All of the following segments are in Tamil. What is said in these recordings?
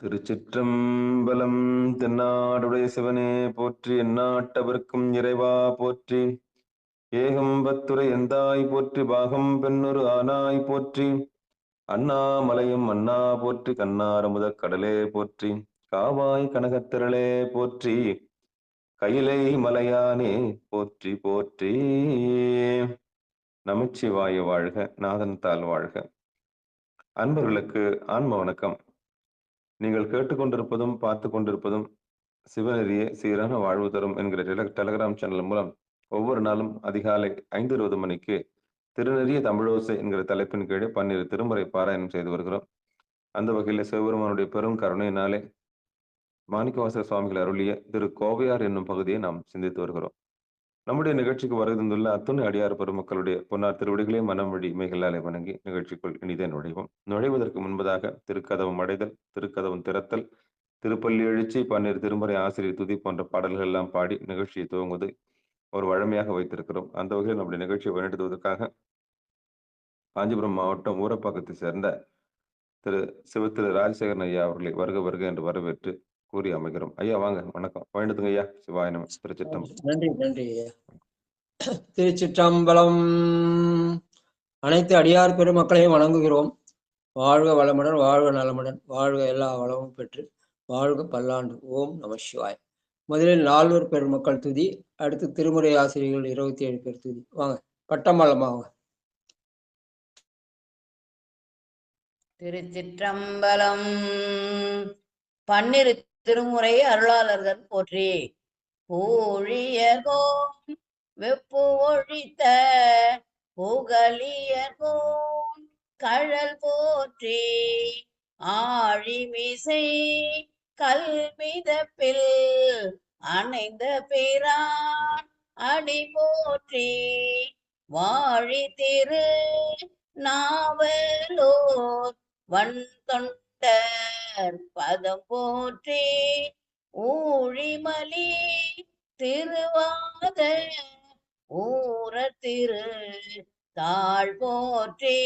திருச்சிற்றம்பலம். தென்னாடுடைய சிவனே போற்றி, எந்நாட்டவர்க்கும் இறைவா போற்றி. ஏகம்பத்துரை எந்தாய் போற்றி, பாகம் பெண்ணொரு ஆனாய் போற்றி. அண்ணாமலையும் அண்ணா போற்றி, கண்ணாரமுதக் கடலே போற்றி. காவாய் கனகத்திரளே போற்றி, கையிலை மலையானே போற்றி போற்றி. நமச்சிவாய வாழ்க, நாதன் தாள் வாழ்க. அன்பர்களுக்கு ஆன்ம வணக்கம். நீங்கள் கேட்டுக்கொண்டிருப்பதும் பார்த்து கொண்டிருப்பதும் சிவநெறியே சீரான வாழ்வு தரும் என்கிற டெலகிராம் சேனல் மூலம் ஒவ்வொரு நாளும் அதிகாலை 5:20 மணிக்கு திருநெறிய தமிழோசை என்கிற தலைப்பின் கீழே 12 திருமுறை பாராயணம் செய்து வருகிறோம். அந்த வகையில் சிவபெருமானுடைய பெரும் கருணையினாலே மாணிக்கவாசகர் சுவாமிகள் அருளிய திரு கோவையார் என்னும் பகுதியை நாம் சிந்தித்து வருகிறோம். நம்முடைய நிகழ்ச்சிக்கு வருகின்றுள்ள அத்துணை அடியார் பெருமக்களுடைய பொன்னார் திருவடிகளே மனம் வழி மெய்களாலே வணங்கி நிகழ்ச்சிக்குள் இனிதே நுழைவோம். நுழைவதற்கு முன்பதாக திருக்கதவம் அடைதல், திருக்கதவம் திறத்தல், திருப்பள்ளி எழுச்சி, 12 திருமுறை ஆசிரியர் துதி போன்ற பாடல்கள் எல்லாம் பாடி நிகழ்ச்சியை துவங்குவது ஒரு வழமையாக வைத்திருக்கிறோம். அந்த வகையில் நம்முடைய நிகழ்ச்சியை வழிநடத்துவதற்காக காஞ்சிபுரம் மாவட்டம் ஊரப்பாக்கத்தை சேர்ந்த திரு ராஜசேகரன் ஐயா அவர்களை வருக வருக என்று வரவேற்று கூறி அமைகிறோம். ஐயா வாங்க, வணக்கம். வழிநடத்துங்க ஐயா. சிவாயனம். திருச்சிற்றம்பலம். நன்றி நன்றி ஐயா. திருச்சிற்றம்பலம். அனைத்து அடியார் பெருமக்களையும் வணங்குகிறோம். வாழ்க வளமுடன், வாழ்க நலமுடன், வாழ்க எல்லா வளமும் பெற்று வாழ்க பல்லாண்டு. ஓம் நம சிவாய். முதலில் 400 பெருமக்கள் துதி, அடுத்து திருமுறை ஆசிரியர்கள் 27 பேர் துதி. வாங்க, பட்டமல்லமாக. திருச்சிற்றம்பலம். 12 திருமுறை அருளாளர்கள் போற்றி. பூழியர்கோன் வெப்பு ஒழித்த புகழியர்கோன் கழல் போற்றி. ஆழிமிசை கல்மிதப்பில் அணைந்த பிரான் அடி போற்றி. வாழி திரு நாவலோர் வன் தொண்டர் பதம் போற்றி. ஊழிமலி திருவாத ஊர திரு தாழ் போற்றி.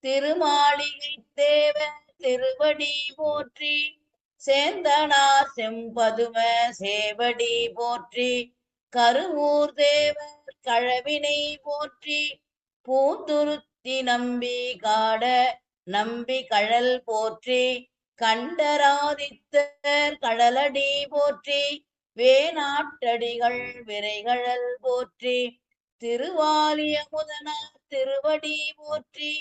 திருமாளிகை தேவ திருவடி போற்றி. சேந்தனார் செம்பதும சேவடி போற்றி. கருவூர் தேவர் கழவினை போற்றி. பூந்துருத்தி நம்பி காட நம்பி கழல் போற்றி. கண்டராதித்தர் கடலடி போற்றி. வேநாட்டடிகள் விரைகழல் போற்றி. திருவாலிய முதனார் திருவடி போற்றி.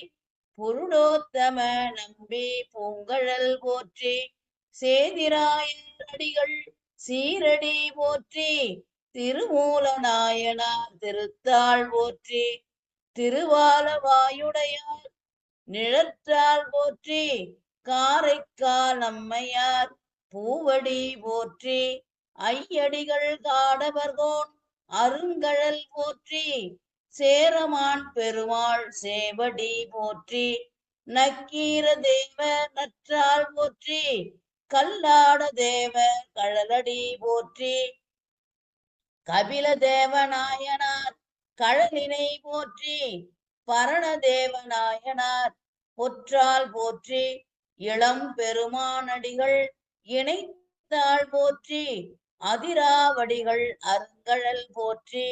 புருடோத்தம நம்பி பூங்கழல் போற்றி. சேதிராயர் அடிகள் சீரடி போற்றி. திருமூல நாயனார் திருத்தாள் போற்றி. திருவாலவாயுடையார் நிழற்றாள் போற்றி. காரைக்கால் அம்மையார் பூவடி போற்றி. ஐயடிகள் காடவர்கோன் அருங்கழல் போற்றி. சேரமான் பெருமாள் சேவடி போற்றி. நக்கீர தேவ நற்றாள் போற்றி. கல்லாட தேவ கழலடி போற்றி. கபில தேவநாயனார் கழலினை போற்றி. பரண தேவநாயனார் பொற்றால் போற்றி. இளம் பெருமானடிகள் இணைத்தாள் போற்றி. அதிராவடிகள் அருங்கழல் போற்றி.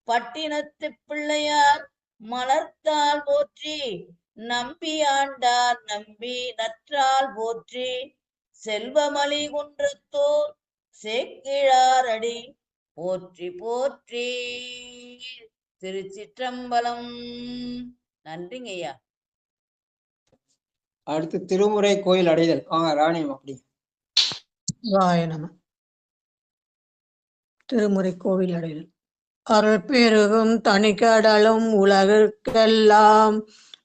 பட்டினத்து பிள்ளையார் மலர்த்தாள் போற்றி. நம்பி ஆண்டார் நம்பி நற்றாள் போற்றி. செல்வமலி குன்றத்தோர் சேக்கிழாரடி போற்றி போற்றி. திருச்சிற்றம்பலம். நன்றிங்க ஐயா. அடுத்து திருமுறை கோயில் அடைதல். வாங்க ராணியம். அப்படி நம. திருமுறை கோவில் அடைதல். அருள் பெருகும் தனிக்கடலும் உலகிற்கெல்லாம்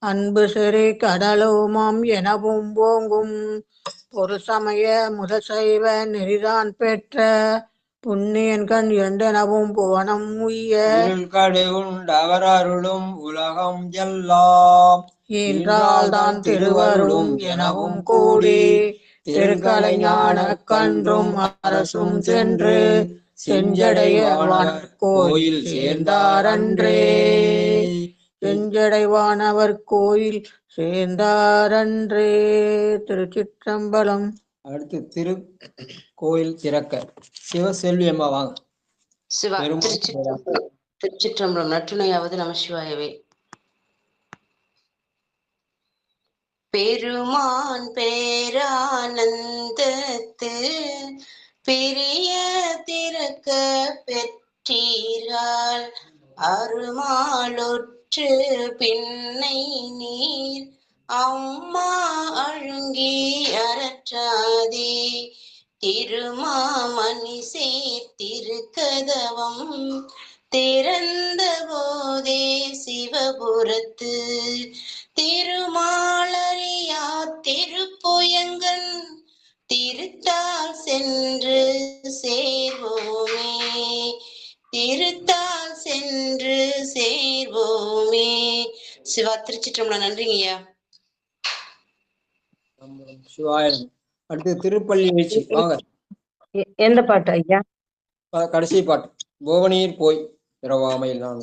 அன்பு சிறு கடலுமாம் எனவும் ஓங்கும் ஒரு சமய முதசைவ நெறிதான் பெற்ற புண்ணியன்கண் என்றனவும் புவனம் உய்ய கடுகுண்டவர் அருளும் உலகம் எல்லாம் என்றால்தான் திருவருளும் எனவும் கூடி திருக்கலைஞான கன்றும் அரசும் சென்று செஞ்சடைய கோயில் சேர்ந்தாரன்றே. செஞ்சடைவானவர் கோயில் சேர்ந்தாரன்றே. திருச்சிற்றம்பலம். அடுத்து திரு கோயில் திறக்க சிவசெல்வி அம்மா வாங்க. சிவா பெருமாள் திருச்சிற்றம்பலம். நற்றுணையாவது நமசிவாயவே. பெருமான் பேரானந்தத்து பெரிய திறக்க பெற்றீர்கள் அருமாளொற்று பின்னை நீர் அம்மா அழுங்கி அறற்றாதே திருமாமணி சேர்த்திருக்கதவம் திறந்த போதே சிவபுரத்து திருமாலரியா திருப்புயங்கன் திருத்தால் சென்று சேர்வோமே திருத்தால் சென்று சேர்வோமே. சிவா திருச்சிற்றம்பலம். நன்றிங்கய்யா. சிவாயம். அடுத்து திருப்பள்ளி வீழ்ச்சி வாங்க. எந்த பாட்டு ஐயா? கடைசி பாட்டு புவனீர் போய் இரவாமையில் நான்.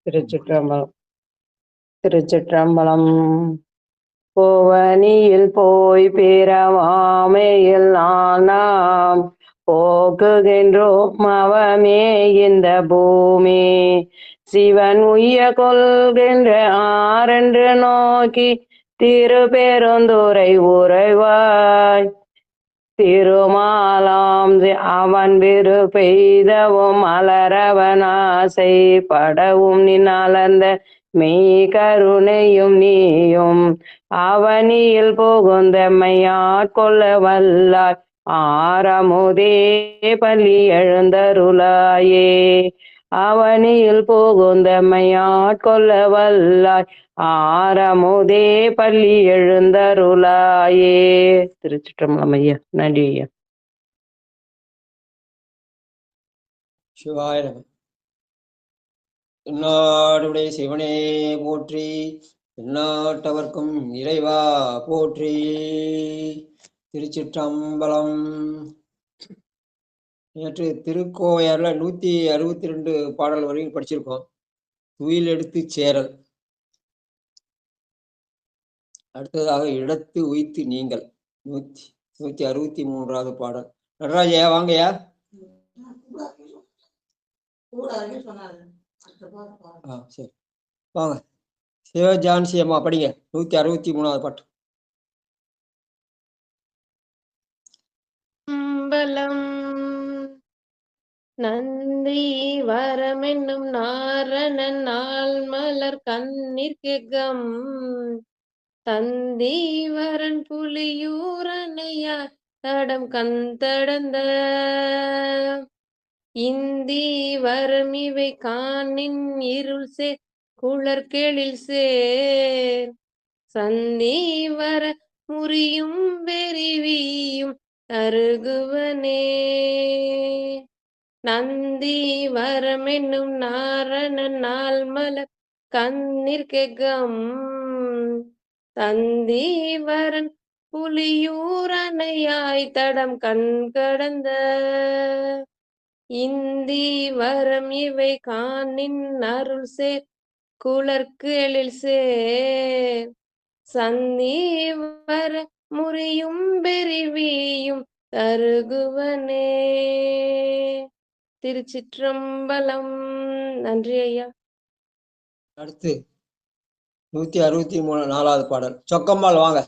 திருச்சிற்றம்பலம். திருச்சிற்றம்பலம். புவனியில் போய் பிறவாமையில் நாம் போக்குகின்றோம் அவமே இந்த பூமி சிவன் உய்ய கொள்கின்ற ஆரென்று நோக்கி திருப்பெருந்துறை உறைவாய் திருமாலாம் அவன் விரு பெய்தவும் மலரவன் ஆசை படவும் நின்னலர்ந்த மெய் கருணையும் நீயும் அவனியில் புகுந்தம்மை ஆட்கொள்ள வல்லாய் ஆரமுதே பள்ளி எழுந்தருளாயே அவனியில் புகுந்தம்மை ஆட்கொள்ள வல்லாய் ஆரமுதே பள்ளி எழுந்தருளாயே. திருச்சிற்றம்பலம் ஐயா. நன்றி ஐயா. சிவாய நம. எந்நாடுடைய சிவனே போற்றி எந்நாட்டவர்க்கும் இறைவா போற்றி. திருச்சிற்றம்பலம். நேற்று திருக்கோவையார்ல 162 பாடல் வரைக்கும் படிச்சிருக்கோம். துயில் எடுத்து சேரல். அடுத்ததாக இடத்து உய்த்து நீங்கள் 163வது பாடல். நடராஜயா வாங்கயா. சரி வாங்க. சிவஜான்சி அம்மா படிங்க 163வது பாட்டு. அம்பலம் நந்தி வரமென்னும் நாரணன் நாள் மலர் கண்ணிற்கெகம் தந்தி வரன் புலியூரனையார் தடம் கந்தடந்த இந்தி வரம் இவை காணின் இருள் சே குளர்கெழில் சேர் சந்தி வர முறியும் வெறிவியும் அருகுவனே நந்தி வரமென்னும் நாரணன் நாள் மலர் கண்ணிற்கெகம் தந்தி வரன் புலியூரனையாய் தடம் கண் கடந்த இந்தி வரம் இவை காணின் அருள் சேர் குளர்க்கு எழில் சேர் சந்தி வர முறியும் பெரிவியும் தருகுவனே. திருச்சிற்றம்பலம். நன்றி ஐயா. அடுத்து 164வது பாடல். சொக்கம்பால் வாங்க.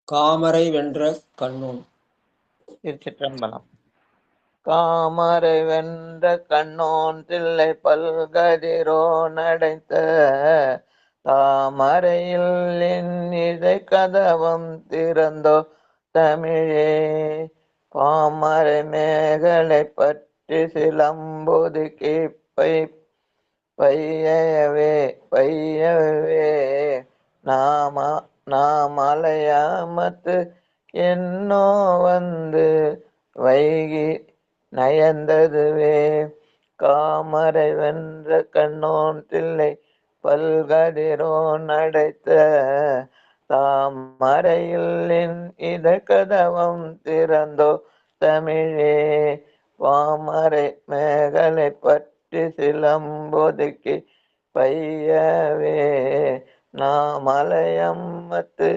காமரை வென்ற கண்ணோன். திருச்சிற்றம்பலம். காமரை வென்ற கண்ணோன் தில்லை பல்கதிரோ நடைத்த தாமரையில் இதை கதவம் திறந்தோ தமிழே பாமரை மேகலை பற்றி சிலம்பொதுக்கி பையவே நாமலையாமத்து என்னோ வந்து வைகி நயந்ததுவே காமரை வென்ற கண்ணோன் தில்லை பல்கதிரோ நடைத்த தாமரையில் இதை கதவம் திறந்தோ தமிழே பாமரை மேகலை பற்றி சிலம்பொதுக்கி பையவே நாமலையம்மத்து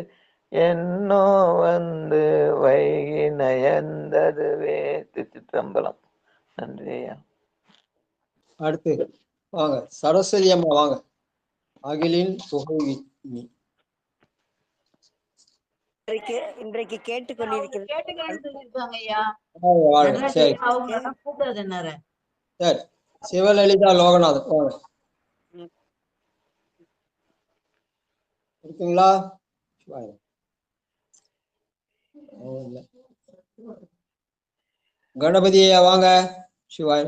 என்னோ வந்து வைகி நயந்ததுவே. திருச்சிற்றம்பலம். நன்றி ஐயா. அடுத்து வாங்க சரஸ்வதி அம்மா வாங்க. அகிலின் புகை இன்றைக்கு கேட்டுக்கொண்டிருக்கிறாங்க ஐயா. சரி அவங்க கூப்பிடுறது என்ன? சரி சிவலலிதா லோகநாதன் வாங்க. இருக்குங்களா? கணபதியா வாங்க. சிவாய்.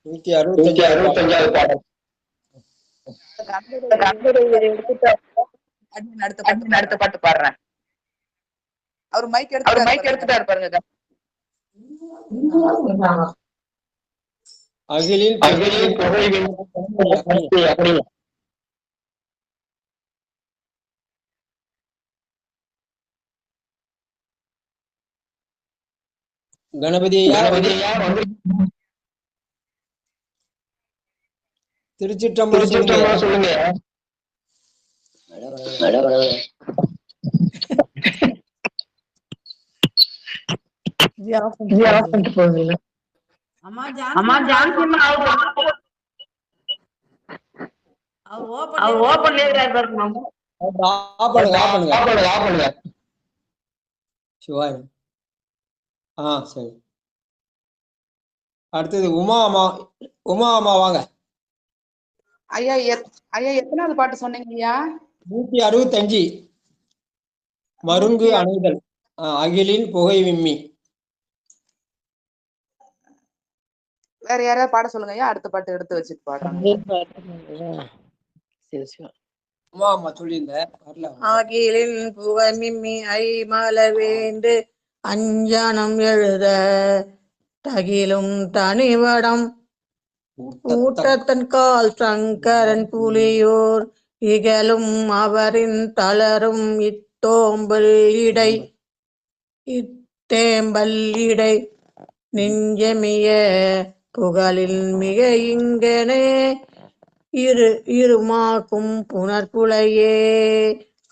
நூத்தி 65 பாடல். அடுத்த பாட்டு பாடுறேன். அவர் மைக் எடுத்துட்டாரு பாருங்க. அகிலின் கணபதியா திருச்சிற்றம்பலம் சொல்லுங்க. சிவாய். சரி. அடுத்தது உமா அம்மா. உமா அம்மா வாங்க. ஐயா எத்தனாவது பாட்டு சொன்னீங்க ஐயா? 165 மருங்கு அணைதல். அகிலின் புகை விம்மி. வேற யாராவது பாட சொல்லுங்க ஐயா. அடுத்த பாட்டு எடுத்து வச்சுட்டு பாடுறாங்க. உமா அம்மா சொல்லியிருந்தேன். அகிலின் புகை விம்மி ஐமலவேண்டு அஞ்ஞானம் எழுத தகிலும் தனிவடம் ஊட்டத்தன் கால் சங்கரன் புலியோர் இகழும் அவரின் தளரும் இத்தேம்பல் இடை நெஞ்சமிய புகழில் மிக இங்கனே இருமாக்கும் புனர்குலையே.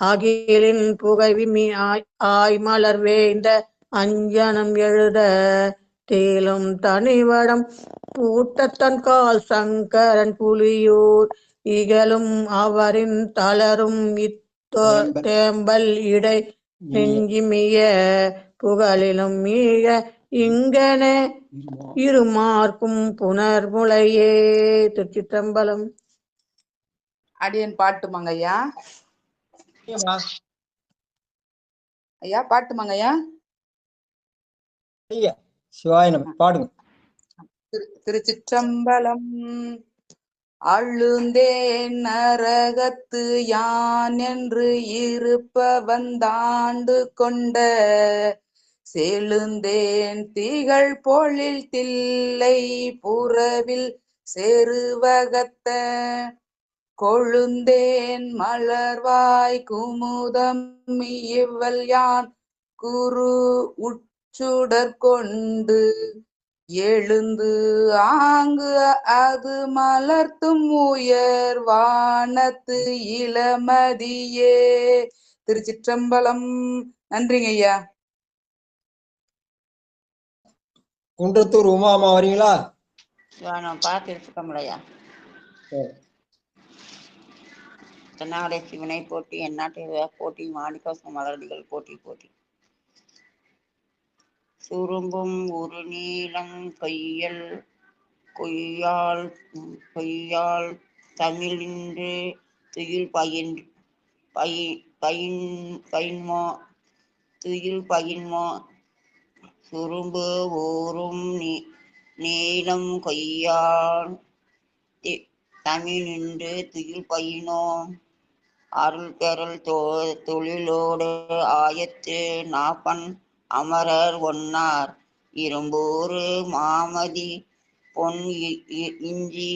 அகிலின் புகைவிமி ஆய்மலர் வேந்த அஞ்சனம் எழுத தேலும் தனிவடம் பூட்டத்தன் கால் சங்கரன் புலியூர் இகழும் அவரின் தளரும் இத்தேம்பல் இடை நெஞ்சிமிய புகழிலும் மிக இங்கனே இருமார்க்கும் புனர்முலையே. திருச்சிற்றம்பலம். அடியன் பாட்டுமாங்க ஐயா. ஐயா பாட்டுமாங்க ஐயா. சிவாயனம் பாடுங்க. திருச்சிற்றம்பலம். அழுந்தேன் நரகத்து யான் என்று இருப்ப வந்தாண்டு கொண்ட செழுந்தேன் திகழ் பொழில் தில்லை புறவில் செருவகத்த கொழுந்தேன் மலர்வாய் குமுதம் இவ்வல் யான் குரு உச்சுடர் கொண்டு எழுந்து ஆங்கு அது மலர்த்தும் உயர் வானத்து இளமதியே. திருச்சிற்றம்பலம். நன்றிங்க ஐயா. குன்றத்தூர் உமா அம்மா வரீங்களா? பார்த்து எடுத்துக்கோம்லையா. தென்னாடை சிவனை போட்டி எந்நாட்டு போட்டி மாணிக்கவாசகம் மலரடிகள் போட்டி போட்டி. சுரும்பும் ஒரு நீளம் கொய்யால் தமிழின்று துயில் பயின்மோ சுரும்பு ஊரும் நீளம் கொய்யால் தமிழின்று துயில் பயினோம் அருள் பெறல் தொழிலோடு ஆயத்து நாப்பன் அமரர் ஒன்னார் இரும்பூறு மாமதி பொன் இஞ்சி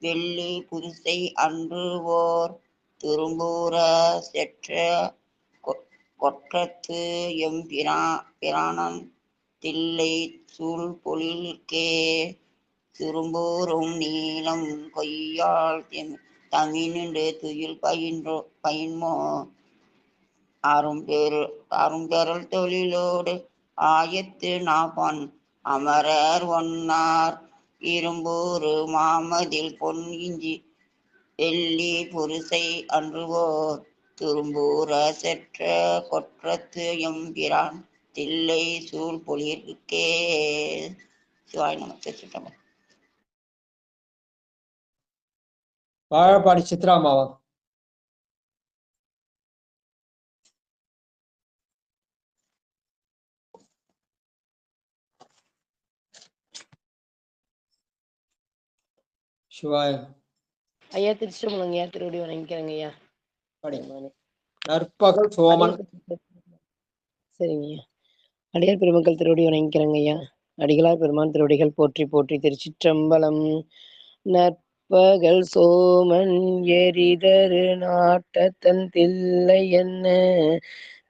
வெள்ளி புதுசை அன்று ஓர் திரும்பூர செற்ற கொற்றத்து பிராணன் தில்லை சூழ் பொழில்கே திரும்பூரும் நீளம் கொய்யாள் தமிழ்நின்று துயில் பயின்மோ அரும்பெறல் தொழிலோடு ஆயத்து நாப்பான் அமரர் ஒன்னார் இரும்பூரு மாமதில் பொன் இஞ்சி வெள்ளி புரிசை அன்றுவோர் திரும்பூர செற்ற கொற்றத்து எம்பிரான் தில்லை சூழ் பொழிற்கே. சிவாய நம. திருச்சிற்றம்பலம். வாழப்பாடி சித்ராமாவா? சிவாய. ஐயா திருச்சிற்றம்பலம் ஐயா, திருவடி வணங்கிக்கிறேங்க ஐயா. நற்பகல் சோமன். சரிங்க ஐயா. அடியார் பெருமக்கள் திருவடி வணங்கிக்கிறேங்க ஐயா. அடிகளார் பெருமான் திருவடிகள் போற்றி போற்றி. திருச்சிற்றம்பலம். நற்பகல் சோமன் எரிதரு நாட்டத்தன் தில்லை என்ன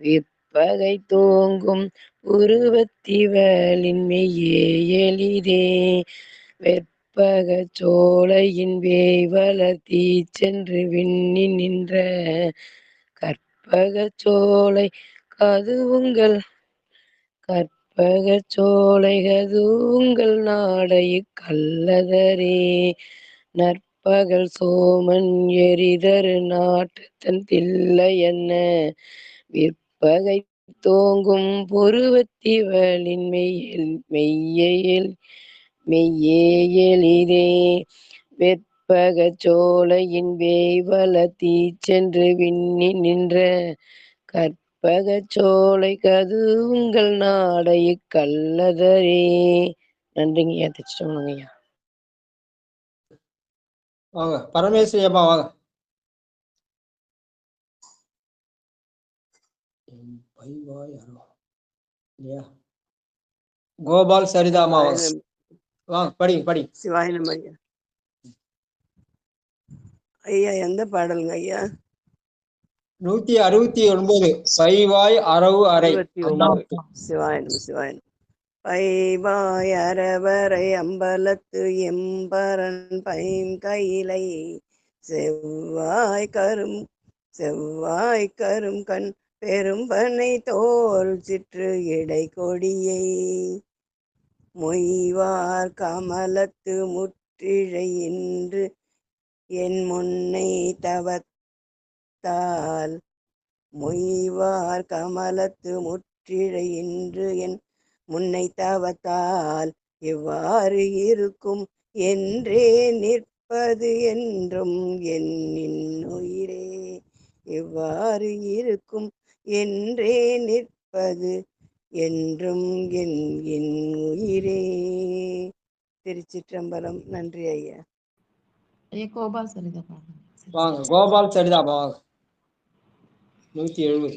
விற்பகை தோங்கும் உருவத்திவளின் மெய்யே எளிதே வெற்பக சோலையின் வேய்வளர்த்தி சென்று விண்ணி நின்ற கற்பக சோலை கதுவுங்கள் நாடை கல்லதரே நற்பகல் சோமன் எரிதரு நாட்டத்தன் தில்லை என்ன விற்பகை தோங்கும் புருவத்திவளின் மெய்யே எளிதே வெற்பக சோலையின் வேய்வளர்த்தி சென்று விண்ணி நின்ற கற்பக சோலை கதுவுங்கள் நாடை கல்லதரே. நன்றிங்கய்யா. திருச்சிட்டோங்கய்யா. வாங்க பரமேஸ்வரியம்மா வாங்க. கோபால் சரிதாமா வாங்க. படி. சிவாய நம ஐயா. ஐயா எந்த பாடலுங்க ஐயா? 169 பைவாய் அரவு அறை. சிவாய நம. பைவாய் அரவரை அம்பலத்து எம்பரன் பைம் கையிலை செவ்வாய் கரும் கண் பெரும்பனை தோல் சிற்று இடை கொடியை மொய்வார் கமலத்து முற்றிழை என்று என் முன்னை தவத்தால் மொய்வார் கமலத்து முற்றிழை என்று என் முன்னை தவத்தால் இவ்வாறு இருக்கும் என்றே நிற்பது என்றும் என்னின் உயிரே இவ்வாறு இருக்கும் என்றே நிற்பது என்றும் என் உயிரே. திருச்சிற்றம்பலம். நன்றி ஐயா. கோபால் சரிதா வாங்க. கோபால் சரிதாமா வாங்க. 170.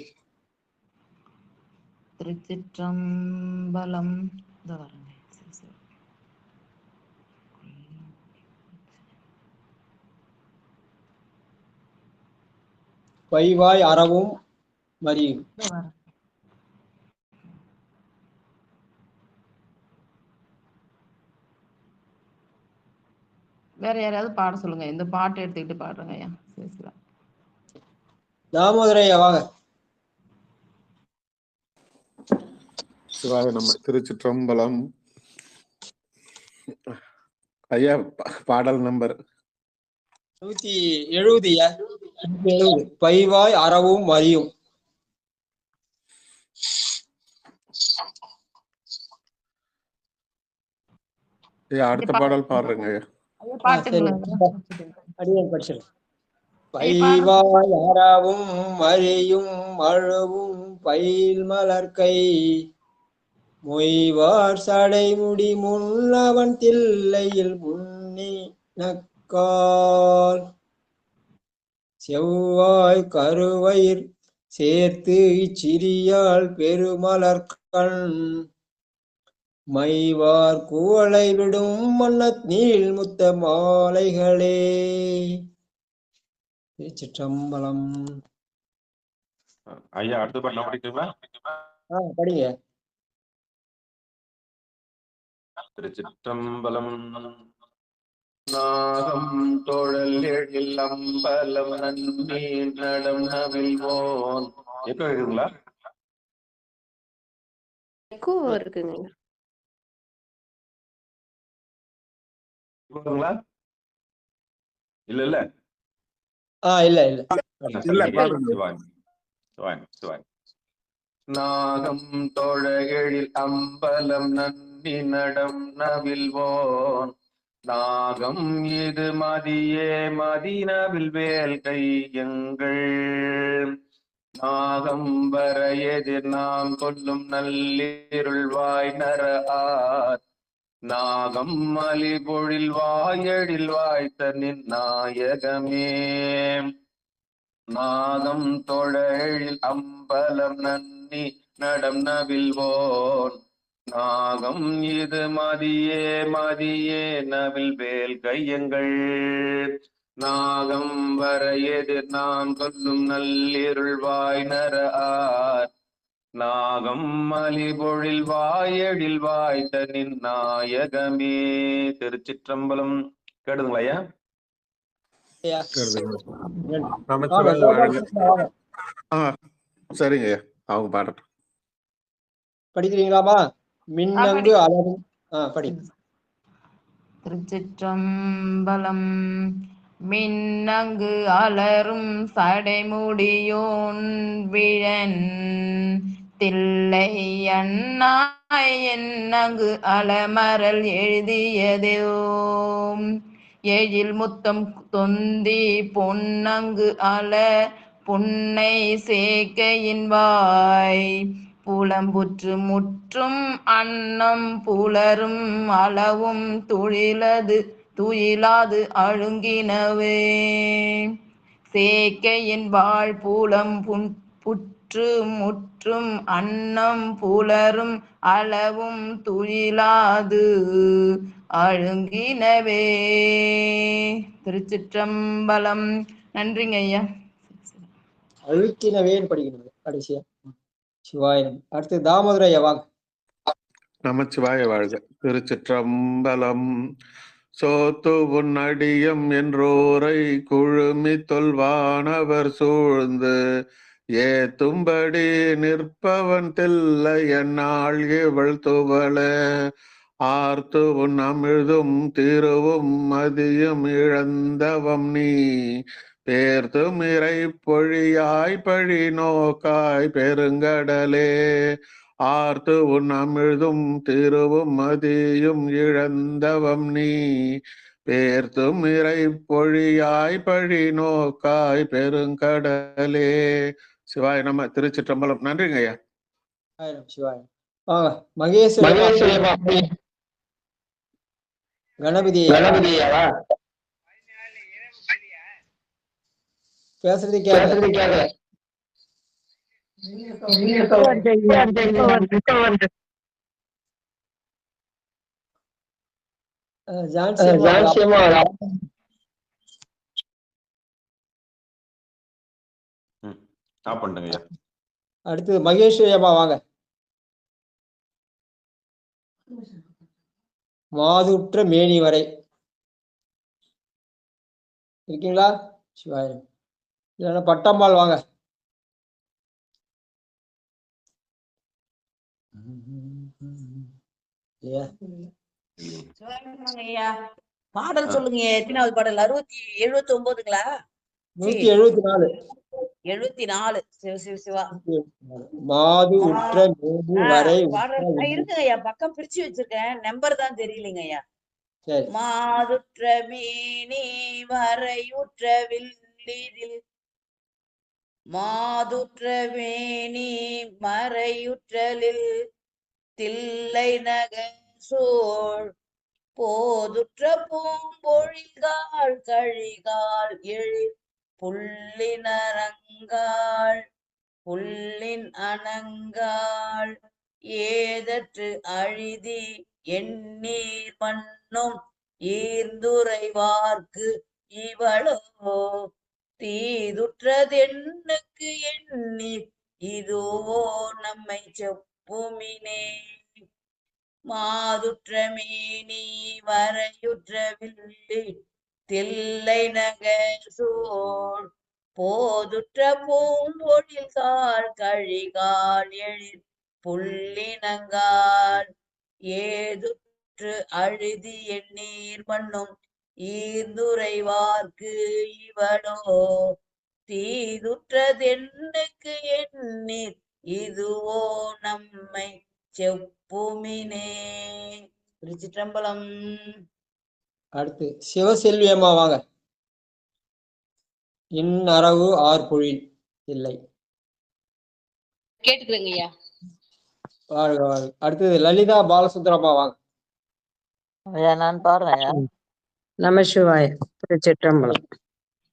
திருச்சிற்றம்பலம். பைவாய் அறவும் மரியும். வேற யாராவது பாட சொல்லுங்க. இந்த பாட்டு எடுத்துக்கிட்டு பாடுறேங்க ஐயா. தாமோதரையா வாங்க. சிவாய நம்ம. திருச்சிற்றம்பலம் ஐயா. பாடல் நம்பர் 170. பைவாய் அறவும் மரியும். அடுத்த பாடல் பாடுறேங்க ஐயா. அடியேன் படிச்சிருக்கேன். பைவாய் அறவும் மரியும் அழுவும் பயில் மலர்கை மொய்வார் சடைமுடி முன்னவன் தில்லையில் முன்னி நக்கால் செவ்வாய் கருவயிர் சேர்த்து இச்சிறியால் பெருமலர்கண் மைவார் கூவளை விடும் மன்னத் நீள் முத்த மாலைகளே. திருச்சிற்றம்பலம். ஐயா அடுத்த பாட்டு நான் படிக்கிறீங்களா? படிங்க. திருச்சிற்றம்பலம். நாகம் தோழல் எழில் அம்பலம் நன்னி நடம் நவில்வோன். எப்ப இருக்குங்களா? இருக்குங்க. இருக்குங்களா? இல்ல இல்ல நாகம் தோழகில் அம்பலம் நன்னி நடம் நவில்வோன். நாகம் இது மதியே மதினவில் வேல் கையங்கள். நாகம் வர எதிர் நாம் கொல்லும் நல்லிருள்வாய் நர ஆர். நாகம் மலி பொழில் வாயடில் வாய்த்த நின் நாயகமே. நாகம் தொழழில் அம்பலம் நன்னி நடம் நவில்வோன். நாகம் இது மதியே மதியே நவில் வேல் கையங்கள். நாகம் வர எதிர் நாம் கொல்லும் நல்லிருள்வாய் நர ஆர். நாகம் மலி பொழில் வாயடில் வாய்த்த நின் நாயகமே. திருச்சிற்றம்பலம். கேடுங்களா ஐயா? சரிங்க ஐயா, அவங்க பாடட்டும். படிக்கிறீங்களாமா? மின்னங்கு அலரும். படி. திருச்சிற்றம்பலம். மின்னங்கு அலரும் சடைமுடியோன் விழன் தில்லை அண்ணாய் என்னங்கு அலமரல் எழுதியதோம். எழில் முத்தம் தொந்தி பொன்னங்கு அல புன்னை சேக்கையின் வாய். புலம்புற்று முற்றும் அன்னம் புலரும் அளவும் துயிலாது அழுங்கினவே. சேக்கையின் வாழ் புலம் புற்று முற்றும் அன்னம் புலரும் அளவும் துயிலாது அழுங்கினவே. திருச்சிற்றம்பலம். நன்றிங்க ஐயா. அழுக்கினவேன்னு படிக்கணும் கடைசியா. சிவாயம். அடுத்து தாமோதரையா வாங்க. நமச்சிவாய வாழ்க. திருச்சிற்றம்பலம். சோத்து உன்னடியம் என்றோரை குழுமி தொல்வானவர் சூழ்ந்து ஏத்தும்படி நிற்பவன் தில்லை என்னாள் இவள் துவள. ஆர்த்து உன் அமிழ்தும் திருவும் மதியும் இழந்தவம் நீ. பேர்த்தும் இறை பொழியாய் பழி நோக்காய் பெருங்கடலே. ஆர்த்து உன் அமிழ்தும் திருவும் மதியும் இழந்தவம் நீ. பேர்த்தும் இறை பொழியாய் பழி நோக்காய் பெருங்கடலே. சிவாய நம. திருச்சிற்றம்பலம். நன்றிங்க ஐயா. சிவாயம். மகேஷ் கணபதி பேசுறது கேட்கல. அடுத்து மகேஷ் ஐயா வாங்க. மாதுற்ற மேனி வரை இருக்கீங்களா? சிவாயம். இல்லைன்னா பட்டம்மாள் வாங்க. பாடல் சொல்லுங்க. எத்தனாவது பாடல்? 679ங்களா? 174. 74. சிவ சிவா. மாது உற்ற மேனி வரை இருக்குங்க ஐயா. பக்கம் பிரிச்சு வச்சிருக்கேன், நம்பர் தான் தெரியலைங்க ஐயா. மாதுற்ற மேனி வரையுற்ற வில்லிதில். மாதுற்ற மேனி மறையுற்றலில் தில்லை நகர் சோழ். போதுற்ற பூம்பொழில்காள் கழிகால் எழில் புல்லின் அனங்காள் ஏதற்று அழிதி எண்ணீர் மண்ணும் ஈர்ந்துரைவார்க்கு இவளோ தீதுற்றதென்னுக்கு எண்ணீர் இதுவோ நம்மை செப்புமினே. மாதுற்ற மேனி வரையுற்ற வில்லி தில்லை நகர் சூழ் போதுற்ற பூம்பொழில் கால் கழிகால் எழில் புள்ளினங்கால் ஏதுற்று அழுதி எண்ணீர் மண்ணும் ஈர்ந்துரைவார்க்கு இவளோ தீதுற்றதென்னுக்கு எண்ணீர் இதுவோ நம்மை செப்புமினே. திருச்சிற்றம்பலம். அடுத்து சிவசெல்வி அம்மா வாங்க. இன்னரவு ஆர்பொழில் இல்லை. கேட்டுக்கிறேங்க ஐயா. வாழ்க வாழ்க. அடுத்தது லலிதா பாலசுந்தரம்மா வாங்க. ஐயா நான் பாடுறேன் ஐயா. நமசிவாய. திருச்சிற்றம்பலம்.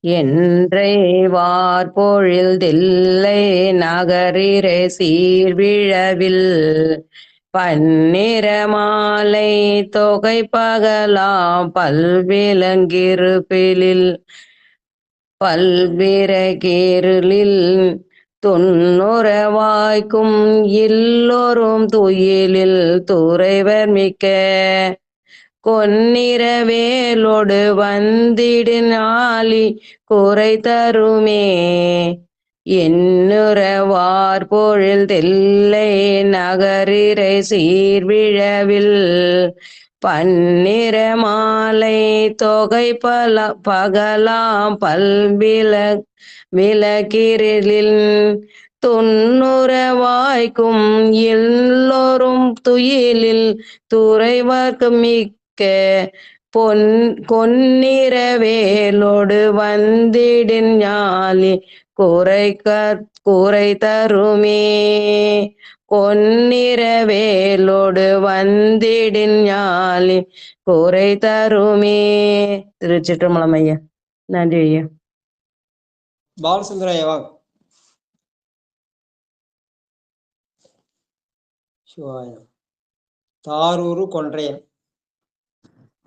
என்றை வார்பொழில் தில்லை நகரிலே சீர்விழவில் பன்னிற மாலை தொகை பகலாம் பல்விலங்கிருப்பிலில் பல்விறகேருளில் துன்னுற வாய்க்கும் இல்லொரும் துயிலில் துறைவர் மிக்க கொன்னிற வேலோடு வந்திடினாலி குறை தருமே. எண்ணுற வார்பொழில் தில்லை நகரிரை சீர்விழவில் பன்னிற மாலை தொகை பகலாம் விளக்கிரிலில் துன்னுற வாய்க்கும் எல்லோரும் துயிலில் துறைவர்க்கு மிக்க கொன்னிற வேலோடு வந்திடின் ஞாலி குறை தருமே. கொன்னிற வேலோடு வந்திடின் ஞாலி குறை தருமே. திருச்சிற்றம்பலம் ஐயா. நன்றி ஐயா. பாலசுந்தரம் ஐயா வாங்க. சிவாயம். தாரூரு கொன்றையன்.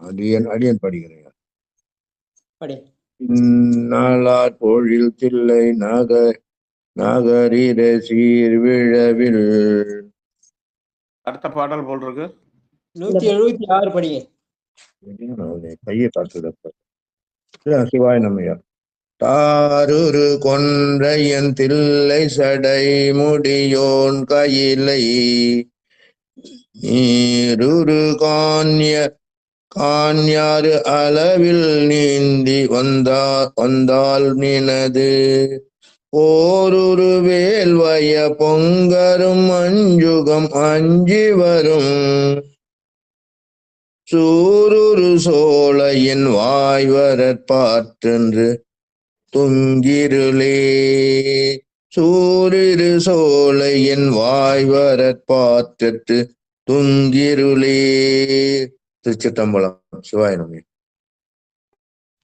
அடியன் படிக்கிறேன். படி. நாளார் பொழில் தில்லை நகரிர சீர்விழவில். அடுத்த பாடல் போல் இருக்கு. 176 படிங்க. கையை காட்டுத சிவாய நம்மையா. தாரூரு கொன்றையன் தில்லை சடை முடியோன் கையிலை நீருரு காண்யாறு அளவில் நீந்தி வந்தால் நினது ஓருரு வேல்வய பொங்கரும் அஞ்சுகம் அஞ்சி வரும் சூருரு சோழையின் வாய்வரற்பாற்றென்று துங்கிருளே. சூரிரு சோழையின் வாய்வரற்பாற்று துங்கிருளே. திருச்சிற்றம்பலம். சிவாய நம.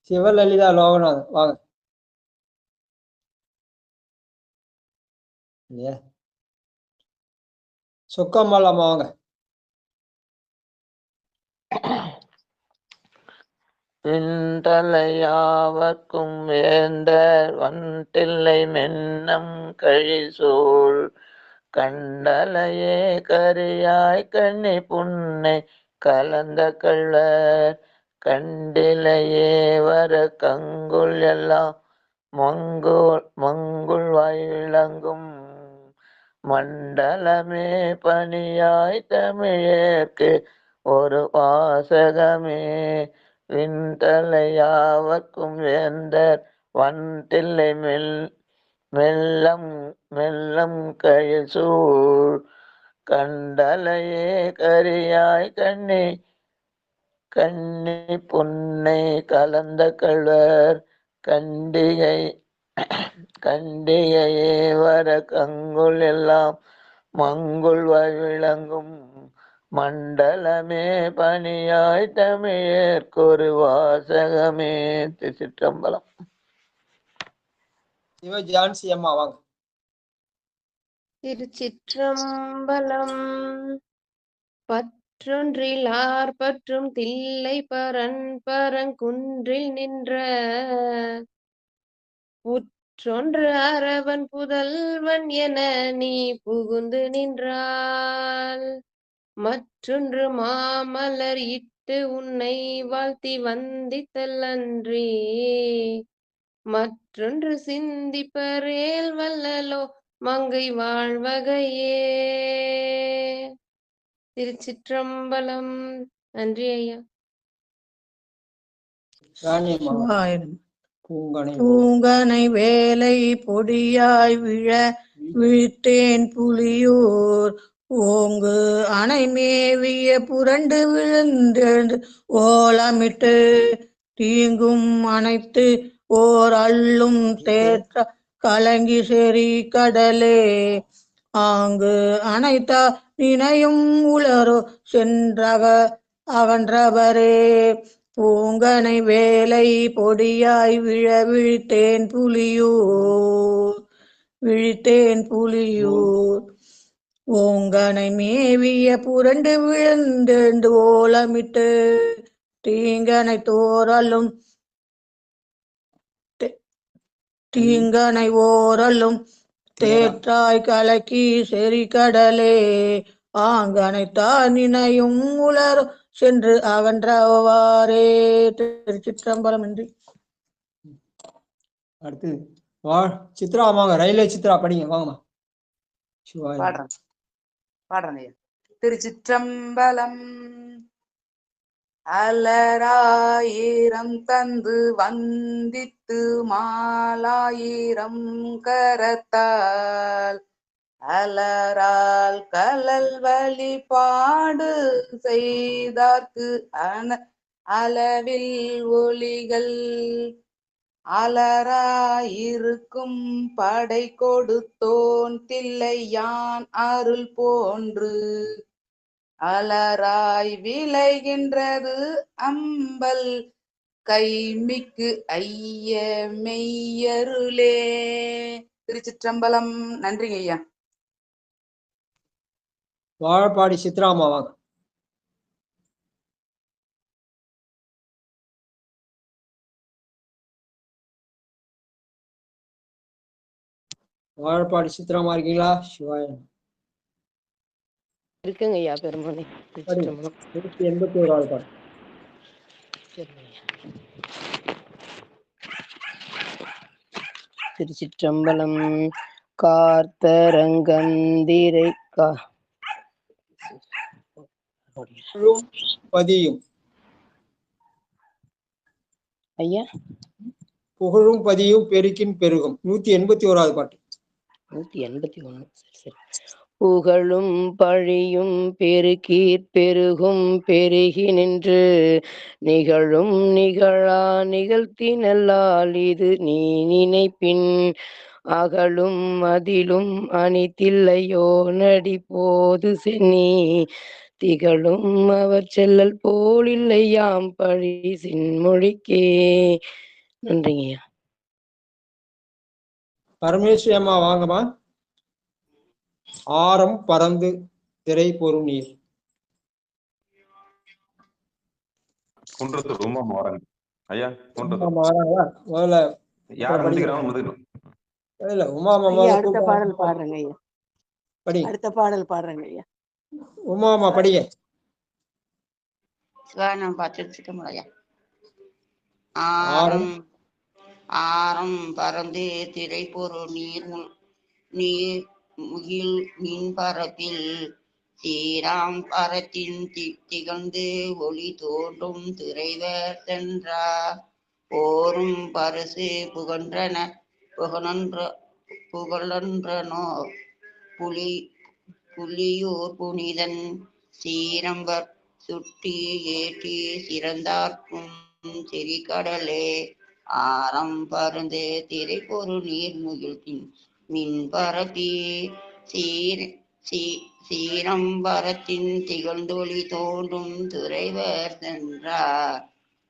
சிவலலிதா லோகநாதன் வாங்க. சொக்கம்மாள் அம்மா வாங்க. பின்தலையாவர்க்கும் வேந்தர் வன்தில்லை மென்னம் கழிசூழ் கண்டலையே கரியாய் கண்ணி புன்னை கலந்த கள்வர் கண்டிலையே வர கங்குல் எல்லாம் மங்குள் வாயிலங்கும் மண்டலமே பணியாய் தமிழேற்கு ஒரு வாசகமே. விண்தலையாவர்க்கும் வேந்தர் வன்தில்லை மெல்லம் கழிசூழ் கண்டலையே கரியாய் கண்ணி புன்னை கலந்த கள்வர் கண்டிகையே வர கங்குல் எல்லாம் மங்குள் விளங்கும் மண்டலமே பணியாய் தமிழேற்கொரு வாசகமே. திருச்சிற்றம்பலம். சிவ ஜான்சி அம்மா வாங்க. திருச்சிற்றம்பலம். பற்றொன்றிலார் பற்றும் தில்லை பரன் பரங்குன்றில் நின்ற புற்றொன்று அரவன் புதல்வன் என நீ புகுந்து நின்றால் மற்றொன்று மாமலர் இட்டு உன்னை வாழ்த்தி வந்தித்தல் அன்றி மற்றொன்று சிந்திப்பரேல் வல்லலோ மங்கை வாழ்வகையே. திருச்சிற்றம்பலம். நன்றி ஐயா. பூங்கனை வேலை பொடியாய் விழ விழித்தேன் புலியூர் ஓங்கு அணை மேவிய புரண்டு விழுந்தெழுந்து ஓலமிட்டு தீங்கும் அனைத்து ஓர் அள்ளும் தேற்ற கலங்கி செறி கடலே ஆங்கு அனைத்தா நினையும் உளரோ சென்றக அகன்றவரே. பூங்கனை வேலை பொடியாய் விழ விழித்தேன் புலியூர் ஓங்கனை மேவிய புரண்டு விழுந்தெழுந்து ஓலமிட்டு தீங்கனை ஓரலும் தேற்றாய் கலக்கி செறி கடலே ஆங்கனைத்தான் நினையும் உலர் சென்று அகன்றவாறே. திருச்சிற்றம்பலம். நன்றி. அடுத்து சித்ரா வாங்க. ரயில்வே சித்ரா படிங்க வாங்கம்மா. பாடுறேன். திருச்சிற்றம்பலம். அலராயிரம் தந்து வந்தித்து மாலாயிரம் கரத்தால் அலரால் கலல் வழிபாடு செய்தார்க்கு அளவில் ஒளிகள் அலராயிருக்கும் படை கொடுத்தோன் தில்லை யான் அருள் போன்று அலராய் விளைகின்றது அம்பல் கைமிக்கு ஐய மெய்யருளே. திருச்சிற்றம்பலம். நன்றிங்க ஐயா. வாழப்பாடி சித்ராமா வாங்க. வாழப்பாடி சித்ராமா இருக்கீங்களா? சிவாய இருக்குங்க ஐயா. பெருமானே. 181வது பாட்டு. திருச்சிற்றம்பலம். கார்த்தரங்கந்திரை பதியும் ஐயா. புகழும் பதியும் பெருக்கின் பெருகும். 181வது பாட்டு. 181. சரி. புகழும் பழியும் பெருக்கீர் பெருகும் பெருகி நின்று நிகழும் நிகழா நிகழ்த்தினல்லால் இது நீ நினைப்பின் அகலும் அதிலும் அணித்தில்லையோ நடி போது சென்னி திகழும் அவர் செல்லல் போலில்லையாம் பழி சின்மொழிக்கே. நன்றிங்கய்யா. பரமேஸ்வரி அம்மா வாங்கம்மா. ஆரம் பறந்து திரை பொறும் நீர். குன்றத்தூர் உமா மாறன் ஐயா. குன்றத்தூர் முதல்ல யார் முடிக்கிறாங்க? இல்ல உமா அடுத்த பாடல் பாடுறேங்க ஐயா. படி. அடுத்த பாடல் பாடுறேங்க ஐயா. உமாமா படிங்க. நான் பார்த்துட்டு இருக்க முடியா. ஆரம் ஆரம் பறந்து திரை பொருள் நீர் முகில் மின் பரப்பில் சீராம் பரத்தின் திகழ்ந்து ஒளி தோன்றும் திரைவர் சென்றார் போரும் பரிசு புகழன்றனோ புலியூர் புனிதன் சீரம்பர் சுட்டி ஏற்றி சிறந்தார்க்கும் செறிகடலே ஆரம் பருந்து திரை பொருள் நீர் முகிழ்த்தின் மின் பரப்பி சீரம்பரத்தின் திகழ்ந்தொளி தோன்றும் துறைவர் சென்றார்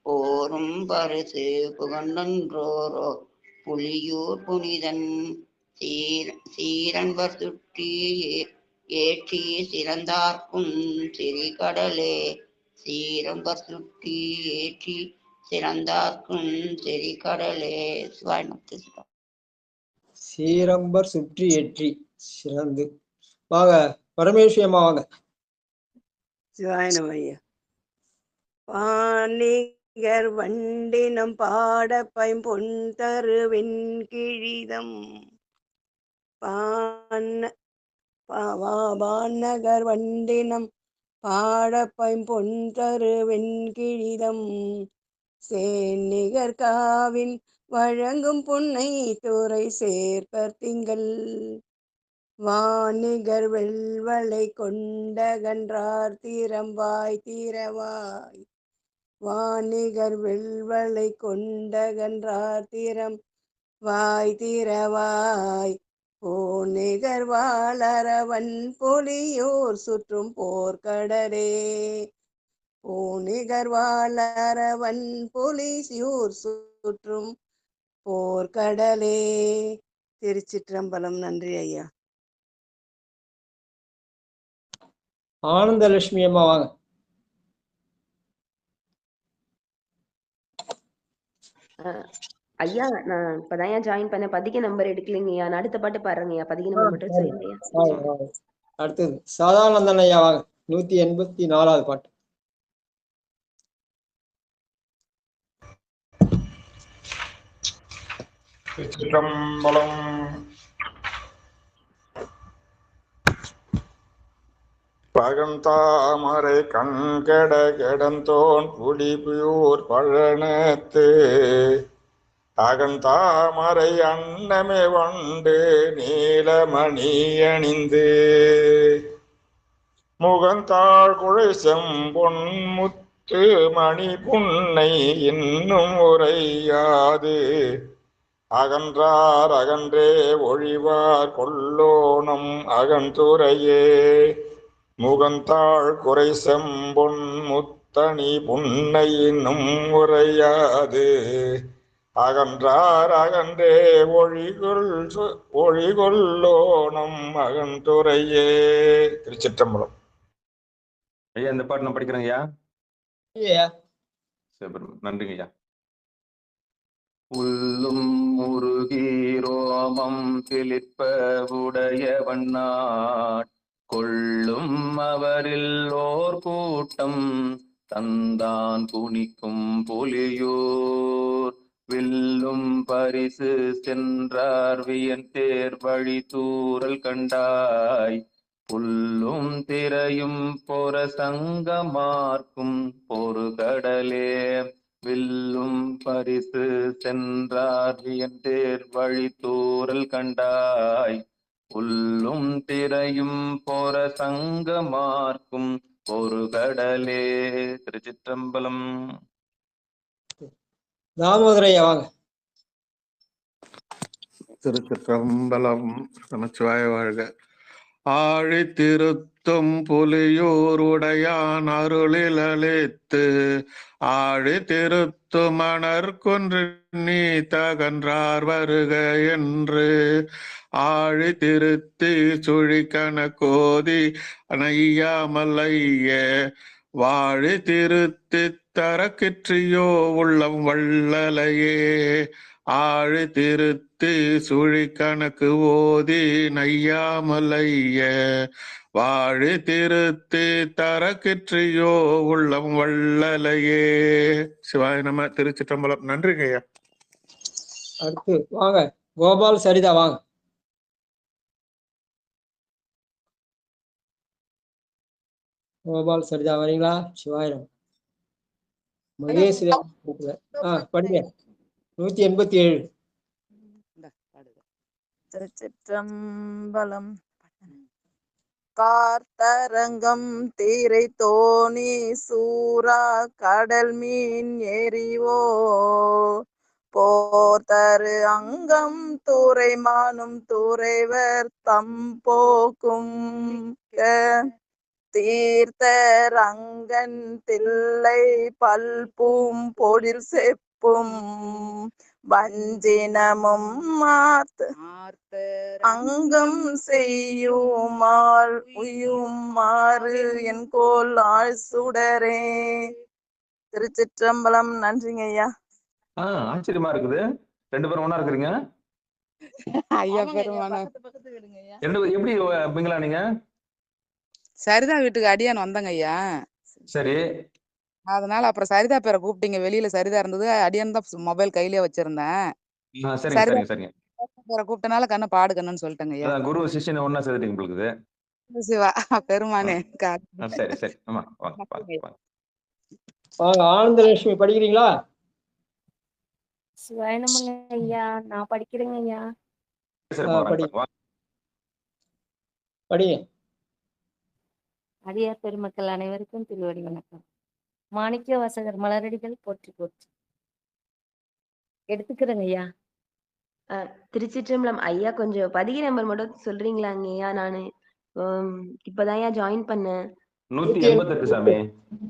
போரும் பரிசு புகழன்றோரோ புலியூர் புனிதன் சீர சீரன்பர் சுற்றி ஏற்றி சிறந்தார்க்கும் செறிகடலே. சீரன்பர் சுற்றி ஏற்றி சிறந்தார்க்கும் செறிகடலே. சிவாய்மத்து. சீரம்பர் சுற்றி ஏற்றி சிறந்து. வாங்க பரமேஸ்வரி அம்மா வாங்க. சிவாயனம் ஐயா. பாணிகர் வண்டினம் பாட பைம்பொன் தரு வெண்கிழிதம் பாநகர் வண்டினம் பாட பைம்பொன் தரு வெண்கிழிதம் சேநிகர் காவின் வழங்கும் புன்னை துறை சேர்ப்பர் திங்கள் வாணிகர் வெள்வளை கொண்டகன்றார் தீரம்வாய் தீரவாய். வாணிகர் வெள்வளை கொண்டகன்றார் தீரம் வாய் தீரவாய். போனிகர் வாளரவன் புலியூர் சுற்றும் போர்க்கடலே. போனிகர் வாளரவன் புலியூர் சுற்றும் போர்க்கடலே. திருச்சிற்றம்பலம். நன்றி ஐயா. ஆனந்தலட்சுமி அம்மா வாங்க. ஐயா நான் இப்பதான் ஜாயின் பண்ண. பதிக நம்பர் எடுக்கலைங்க ஐயா. நான் அடுத்த பாட்டு பாடுறேங்க ஐயா. பதிக நம்பர் மட்டும் சொல்லுங்க. அடுத்தது சதானந்தன் ஐயா வாங்க. 184வது பாட்டு. திருச்சிற்றம்பலம். பகந்தாமரை கண்கட கெடந்தோன் புலிபுயூர் பழனத்து அகந்தாமரை அன்னமே வண்டு நீலமணி அணிந்து முகந்தாள் குழை செம்பொன் முத்து மணி புன்னை இன்னும் உரையாது அகன்றார் அகன்றே ஒழிவார் கொல்லோனம் அகன்துறையே. முகந்தாள் குறை செம்பொன் முத்தணி புன்னை இன்னும் உரையாது அகன்றார் அகன்றே ஒழிகொல்லோனம் அகன்துறையே. திருச்சிற்றம்பலம். ஐயா இந்த பாட்டு நான் படிக்கிறேங்க ஐயா. நன்றிங்க ஐயா. உள்ளும் முருகி ரோமம் சிலிப்ப உடைய வண்ணாட் கொள்ளும் அவரில் ஓர் கூட்டம் தந்தான் குனிக்கும் புலியூர் வில்லும் பரிசு சென்றார் வியன் தேர் வழி தூரல் கண்டாய் புல்லும் திரையும் பொற சங்கமார்க்கும் பொறு கடலே. வில்லும் பரிசு சென்றார் வியன் தேர் வழி தூரல் கண்டாய் புல்லும் திரையும் பொற சங்கமார்க்கும் பொறு கடலே. திருச்சிற்றம்பலம். தாமோதரையா வாங்க. திருச்சிற்றம்பலம். நமச்சிவாய வாழ்க. ஆழி திருத்தும் புலியூர் உடையான் அருளில் அளித்து ஆழி திருத்து மணர் கொன்று நீ தகன்றார் வருக என்று ஆழி திருத்தி சுழிக்கண கோதி அணையாமலைய வாழி திருத்தி தரக்கிற்றியோ உள்ளம் வள்ளலையே. ஆழி திருத்தி சுழி கணக்கு ஓதி நையாமலைய வாழி திருத்தி தரக்கிற்றியோ உள்ளம் வள்ளலையே. சிவாய நம. திருச்சிற்றம்பலம். நன்றிங்க ஐயா. அடுத்து வாங்க கோபால் சரிதா வாங்க. கோபால் சரிதா வரீங்களா? சிவாயிரம். மகேஷ் படிங்க. 187. திருச்சிற்றம்பலம். கார்த்தரங்கம் தீரை தோணி சூரா கடல் மீன் எறிவோ போர்த்தரு அங்கம் துறைமானும் துறைவர் தம்போக்கும் தீர்த்தரங்கன் தில்லை பல்பூம் பொழில் செப்பும் வஞ்சினமும் அங்கம் செய்யுமாறு என் கோல் ஆள் சுடரே. திருச்சிற்றம்பலம். நன்றிங்க ஐயா. ஆச்சரியமா இருக்குது, 2 பேரும் ஒண்ணா இருக்கிறீங்க. ஐயா பெருமான எப்படி பிங்களா நீங்க? சரிதா வீட்டுக்கு அடியான் வந்தாங்க ஐயா. சரி. அதனால அப்புறம் சரிதா பேரை கூப்பிட்டீங்க. வெளியில சரிதா இருந்தது, அடியான் தான் மொபைல் கையிலேயே வச்சிருந்தேன். சரிங்க சரிங்க சரிங்க. பேரை கூப்பிட்டனால கண்ணை பாடு கண்ணுன்னு சொல்லிட்டேங்க ஐயா. குரு சிஷ்யனை ஒண்ணா சேர்த்துட்டீங்க உங்களுக்கு. சிவா பெருமானே. சரி சரி. ஆமா வாங்க வாங்க வாங்க. ஆனந்தலட்சுமி படிக்கிறீங்களா? சிவாயனமங்க ஐயா, நான் படிக்கிறேங்க ஐயா. படிங்க. அடியார் பெருமக்கள் அனைவருக்கும் திருவடி வணக்கம். மாணிக்க வாசகர் மலரடிகள் போற்றி போற்றி. எடுத்துக்கிறேங்க ஐயா. திருச்சிற்றம்பலம் ஐயா, கொஞ்சம் பதிகை நம்பர் மட்டும் சொல்றீங்களாங்க ஐயா? நானு இப்பதான் ஜாயின் பண்ணேன். 188 சாமி.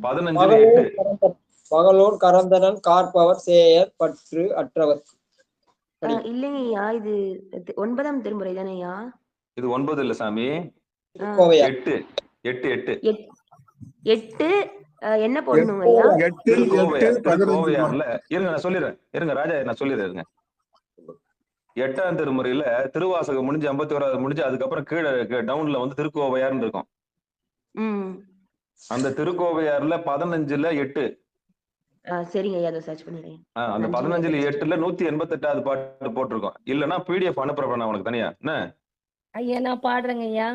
15 பகலோன் கரந்தனன் காற்பவர் சேயர் பற்று அற்றவர். இல்லைங்க ஐயா, இது 9ஆம் திருமுறை தானே ஐயா? இது 9 இல்ல சாமி, 8 8 8. என்ன போடணுங்க ஐயா? திருக்கோவையார்ல இருங்க, நான் சொல்லிடுறேன். இருங்க ராஜா, நான் சொல்லிடுறேன். 8ஆம் திருமுறையில திருவாசகம் முடிஞ்சு 51வது முடிஞ்சு அதுக்கப்புறம் கீழே டவுன்ல வந்து திருக்கோவையார்னு இருக்கும். அந்த திருக்கோவையார்ல 15ல 8. சரிங்க ஐயா, அதை சர்ச் பண்ணிடுறேன். அந்த 15ல 8ல 188வது பாட்டு போட்டிருக்கோம். இல்லன்னா பிடிஎஃப் அனுப்புறேன் உனக்கு தனியா. என்ன ஐயா, நான் பாடுறேங்க ஐயா.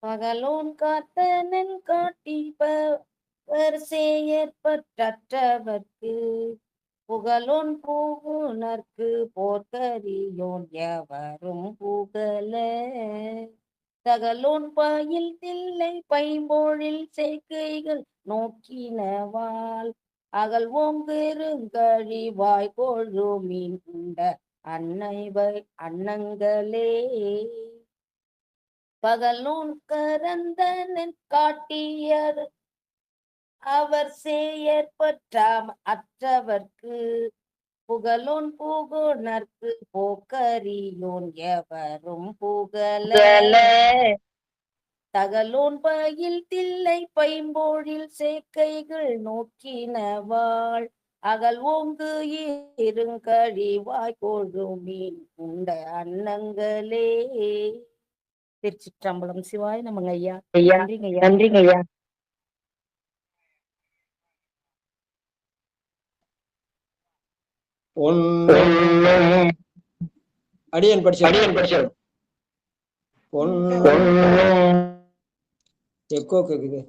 பகலோன் காத்தனன் காட்டிப்பவர் செயற்பற்றவர்க்கு புகழோன் புகுனர்க்கு போர்க்கரியோன் எவரும் புகழ தகலோன் பாயில் தில்லை பைம்போழில் சேர்க்கைகள் நோக்கினவாள் அகல்வோம் பெருங்கழி வாய்கொழு மீன் உண்ட அன்னங்களே பகலோன் கரந்தனன் காட்டியர் அவர் செயற்பற்றாம் அற்றவர்க்கு புகழோன் புகுனர்க்கு போக்கரியோன் எவரும் புகழ தகலோன் பயில் தில்லை பைம்போழில் சேக்கைகள் நோக்கினவாள் அகல் ஓங்கு இருங்கழி வாய்கொழு மீன் உண்ட அன்னங்களே. திருச்சிற்றம்பலம். சிவாய நமங்க ஐயா. நன்றிங்க ஐயா. அடியன் படிச்சு எக்கோ கேக்குது.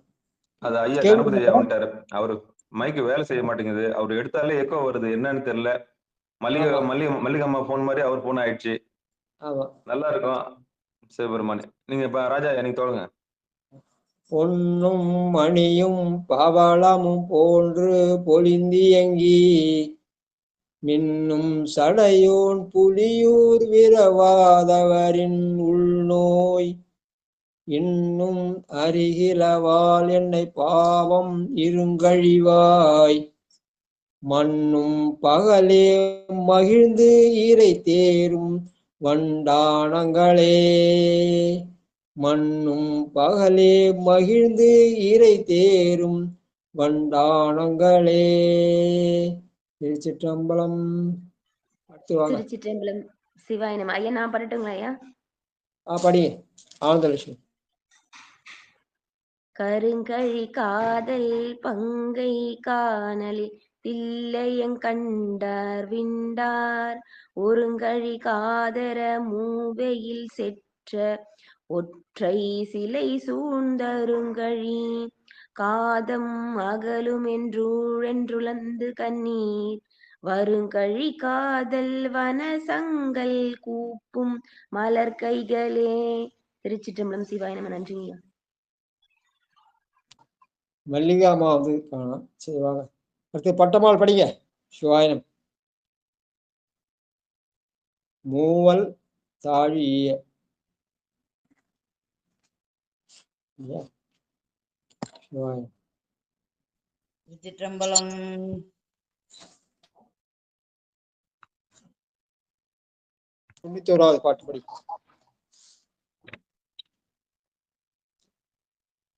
அது ஐயா கணபதி ஐயா வந்துட்டாரு. அவரு மைக்கு வேலை செய்ய மாட்டேங்குது. அவரு எடுத்தாலே எக்கோ வருது, என்னன்னு தெரியல. மல்லிகம்மா போன் மாதிரி அவர் போன் ஆயிடுச்சு. நல்லா இருக்கும் சிவபெருமானே. நீங்க இப்ப ராஜா நீங்க தோழுங்க. பொன்னும் மணியும் பவளமும் போன்று பொலிந்தியங்கி மின்னும் சடையோன் புலியூர் விரவாதவரின் உள்நோய் இன்னும் அருகிலவால் என்னை பாவம் இருங்கழிவாய் மண்ணும் பகலே மகிழ்ந்து இறை தேரும் வண்டானங்களே மண்ணும் பகலே மகிழ்ந்து இறை தேரும் வண்டானங்களே. திருச்சிற்றம்பலம். திருச்சிற்றம்பலம். சிவாயனம். ஐயா, நான் பண்ணட்டுங்களா ஐயா? படிங்க. ஆனந்தலட்சுமி. கருங்கழி காதல் பங்கை காணலில் தில்லையங்கண்டார் விண்டார் ஒருங்கழி காதர மூவையில் செற்ற ஒற்றை சிலை சூழ்ந்தருங்கழி காதம் அகலும் என்றுழந்து கண்ணீர் வருங்கழி காதல் வனசங்கள் கூப்பும் மலர் கைகளே. திருச்சிற்றம்பலம். சிவாய நம. நன்றிங்க. மல்லிகாமா வந்து காணோம். சரி வாங்க. அடுத்து பட்டமால் படிங்க. சிவாயனம். மூவல் தாழிய திருச்சிற்றம்பலம். 91வது பாட்டு படி.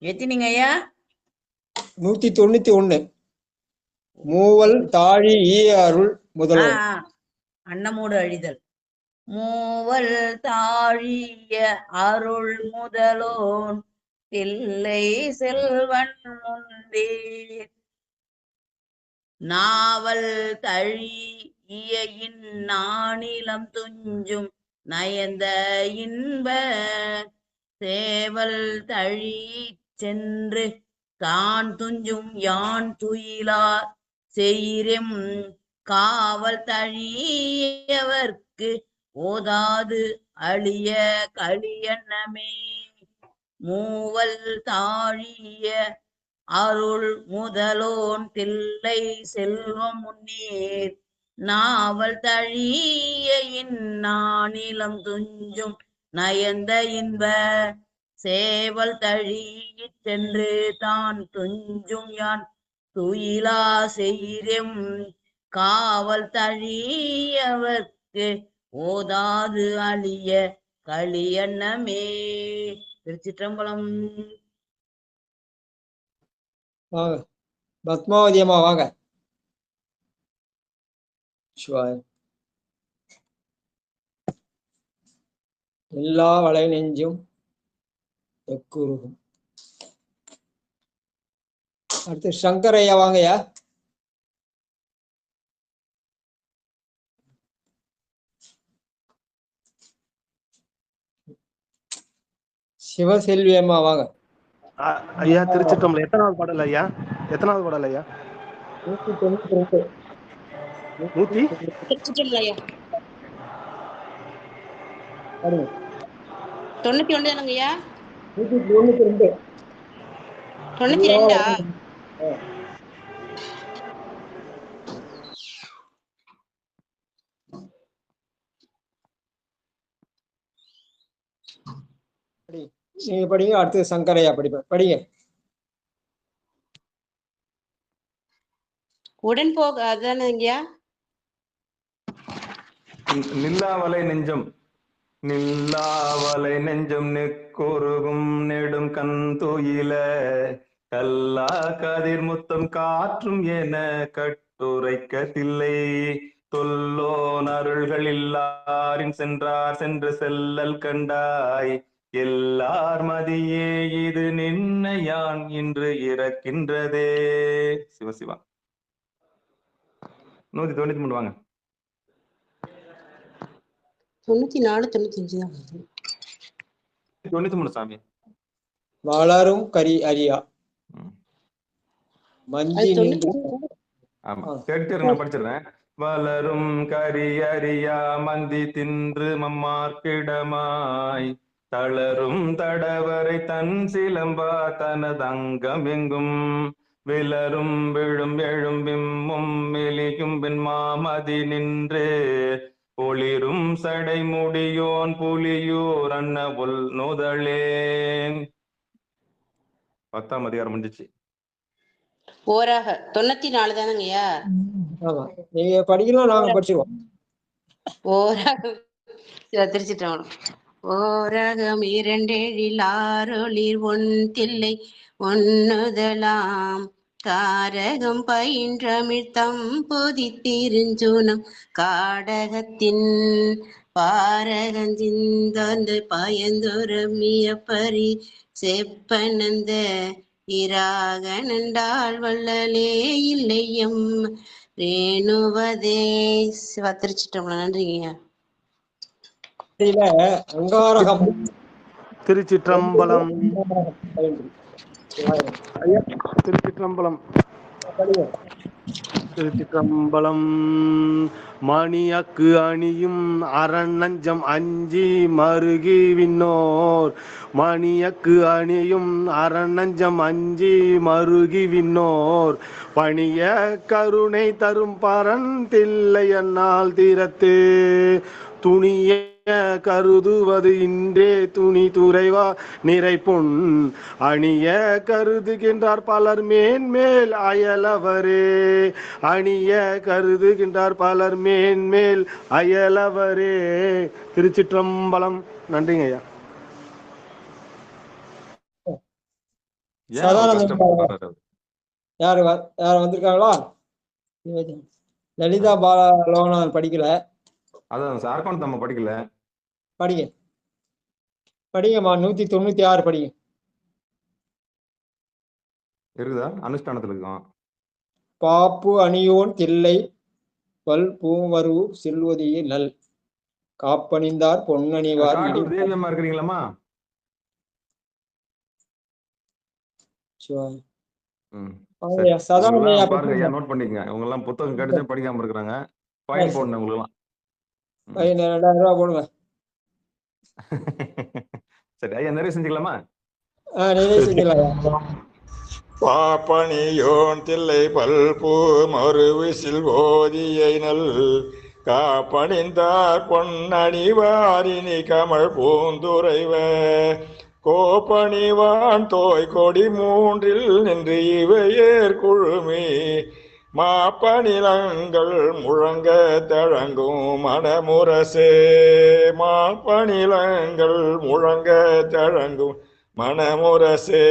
எத்தினிங்க ஐயா? 191. மூவல் தாழி ஈய அருள் முதல்வன். அன்னமோடு அழிதல். மூவல் தாழிய அருள் முதலோன் தில்லை செல்வன் முன்பே நாவல் தழிய நானிலம் துஞ்சும் நயந்த இன்ப சேவல் தழி சென்று தான் துஞ்சும் யான் துயிலார் செய்யும் காவல் தழியவர்க்கு ஓதாது அழிய களியன்னமே. மூவல் தாழிய அருள் முதலோன் தில்லை செல்வம் முன்னேர் நாவல் தழிய நானிலம் துஞ்சும் நயந்த இன்ப சேவல் தழிய சென்று தான் துஞ்சும் யான் துயிலா செய்யும் காவல் தழியவர்க்கு ஓதாது அழிய களியன்னமே. திருச்சிற்றம்பலம். வாங்க பத்மாவதி அம்மா வாங்க. சிவாய். எல்லா வளை நெஞ்சும் எக்குருகும். அடுத்து சங்கரையா வாங்கயா. சிவசெல்வி அம்மா வாங்க. ஐயா திருச்சிற்றம்பலம். எத்தனாவது பாடல் ஐயா? எத்தனாவது பாடல் ஐயா? 192. திருச்சிற்றம்பலம் ஐயா. 91 தானுங்க ஐயா? 192. 92ஆ? நீங்க படிங்க. அடுத்து சங்கரையா படிங்க. உடன் போக அதானங்கய்யா? நில்லாவலை நெஞ்சம் நில்லாவலை நெஞ்சம் நெக்குருகும் நெடும் கண் தூயில கல்லா கதிர் முத்தம் காற்றும் என கட்டுரைக்கதில்லை தொல்லோன் அருள்கள் இல்லாரின் சென்றார் சென்று செல்லல் கண்டாய் எல்லார் மதியே இது நின்னையான் இன்று இறக்கின்றதே. சிவசிவா. 193 வாங்க. 94 95 தான். 93 சாமி. வளரும் கரி அரியா மஞ்சி நின்று. ஆமா கேட்டு நான் படிச்சிடுறேன். வளரும் கரி அரியா மந்தி தின்று மம்மார்க்கிடமாய் தளரும் தடவரை தன் சிலம்பா தனதங்கம் எங்கும் விலரும் விழும் எழும் விம்மும் மெலியும் வெண்மாமதி நின்று ஒளிரும் சடை முடியோன் புலியூர் அண்ண உள் நுதலே. 10ஆம் அதிகாரம் முடிஞ்சிச்சு. ஓராக 94 தானங்கய்யா? ஆமா நீங்க படிக்கலாம், நாங்க படிச்சிருவோம். ஓராக திருச்சிட்டோம். ஓராகம் 2 ஆரொளிர் ஒன் தில்லை ஒன்னுதலாம் காரகம் பயின்றமிழ்த்தம் பொதித்திருஞ்சுனம் காடகத்தின் பாரகஞ்சிந்தோந்து பயந்துரமிய பரி செப்பனந்த இராக நண்டால் வள்ளலே இல்லையம் ரேணுவதே. திருச்சிட்டோம். நன்றிங்க. அங்காரகம். திருச்சிற்றம்பலம். திருச்சிற்றம்பலம். திருச்சிற்றம்பலம். மணியக்கு அணியும் அரண்நஞ்சம் அஞ்சி மருகி விண்ணோர் மணியக்கு அணியும் அரண்நஞ்சம் அஞ்சி மருகி விண்ணோர் பணிய கருணை தரும் பரன் தில்லை அண்ணால் தீரத்தே துணிய கருதுவது இன்றே துணி துறைவா நிறை பொன் அணிய கருதுகின்றார் பலர் மேன்மேல் அயலவரே. அணிய கருதுகின்றார் பலர் மேன்மேல் அயலவரே. திருச்சிற்றம்பலம். நன்றிங்க ஐயா. யாரு வந்திருக்காங்களா? லலிதா பாலோகநாதன் படிக்கல. அதான் சார்கான் நம்ம படிக்கல. படிங்கம்மா. 196 படிங்க. இருக்குதா? அனுஷ்டானத்துல இருக்கும். பாப்பு அணியோன் தில்லை பல் பூமரு செல்வதியே நல் காப்பணிந்தார் பொன்னணிவார் தேவியம்மா இருக்கிறீங்களாமா? பாருங்க, நோட் பண்ணிக்கங்க. அவங்க எல்லாம் புத்தகம் கிடைச்சு படிக்காம இருக்கிறாங்க. ஃபைன் போடணும் உங்களுக்கு எல்லாம். 2000 ரூபாய் போடுங்க. சரி ஐயா, நிறைய செஞ்சுக்கலாமா? நிறைய செஞ்சுக்கலாம். பாப்பணியோன் தில்லை பல்பூ மறுவிசில் ஓதியை நல் காப்பணிந்தார் பொன்னணிவாரினி கமல் பூந்துரைவ கோப்பணிவான் தோய் கொடி மூன்றில் நின்று இவையேர் குழுமி மாப்பணிலங்கள் முழங்க தழங்கும் மனமுரசே. மாப்பணிலங்கள் முழங்க தழங்கும் மனமுரசே.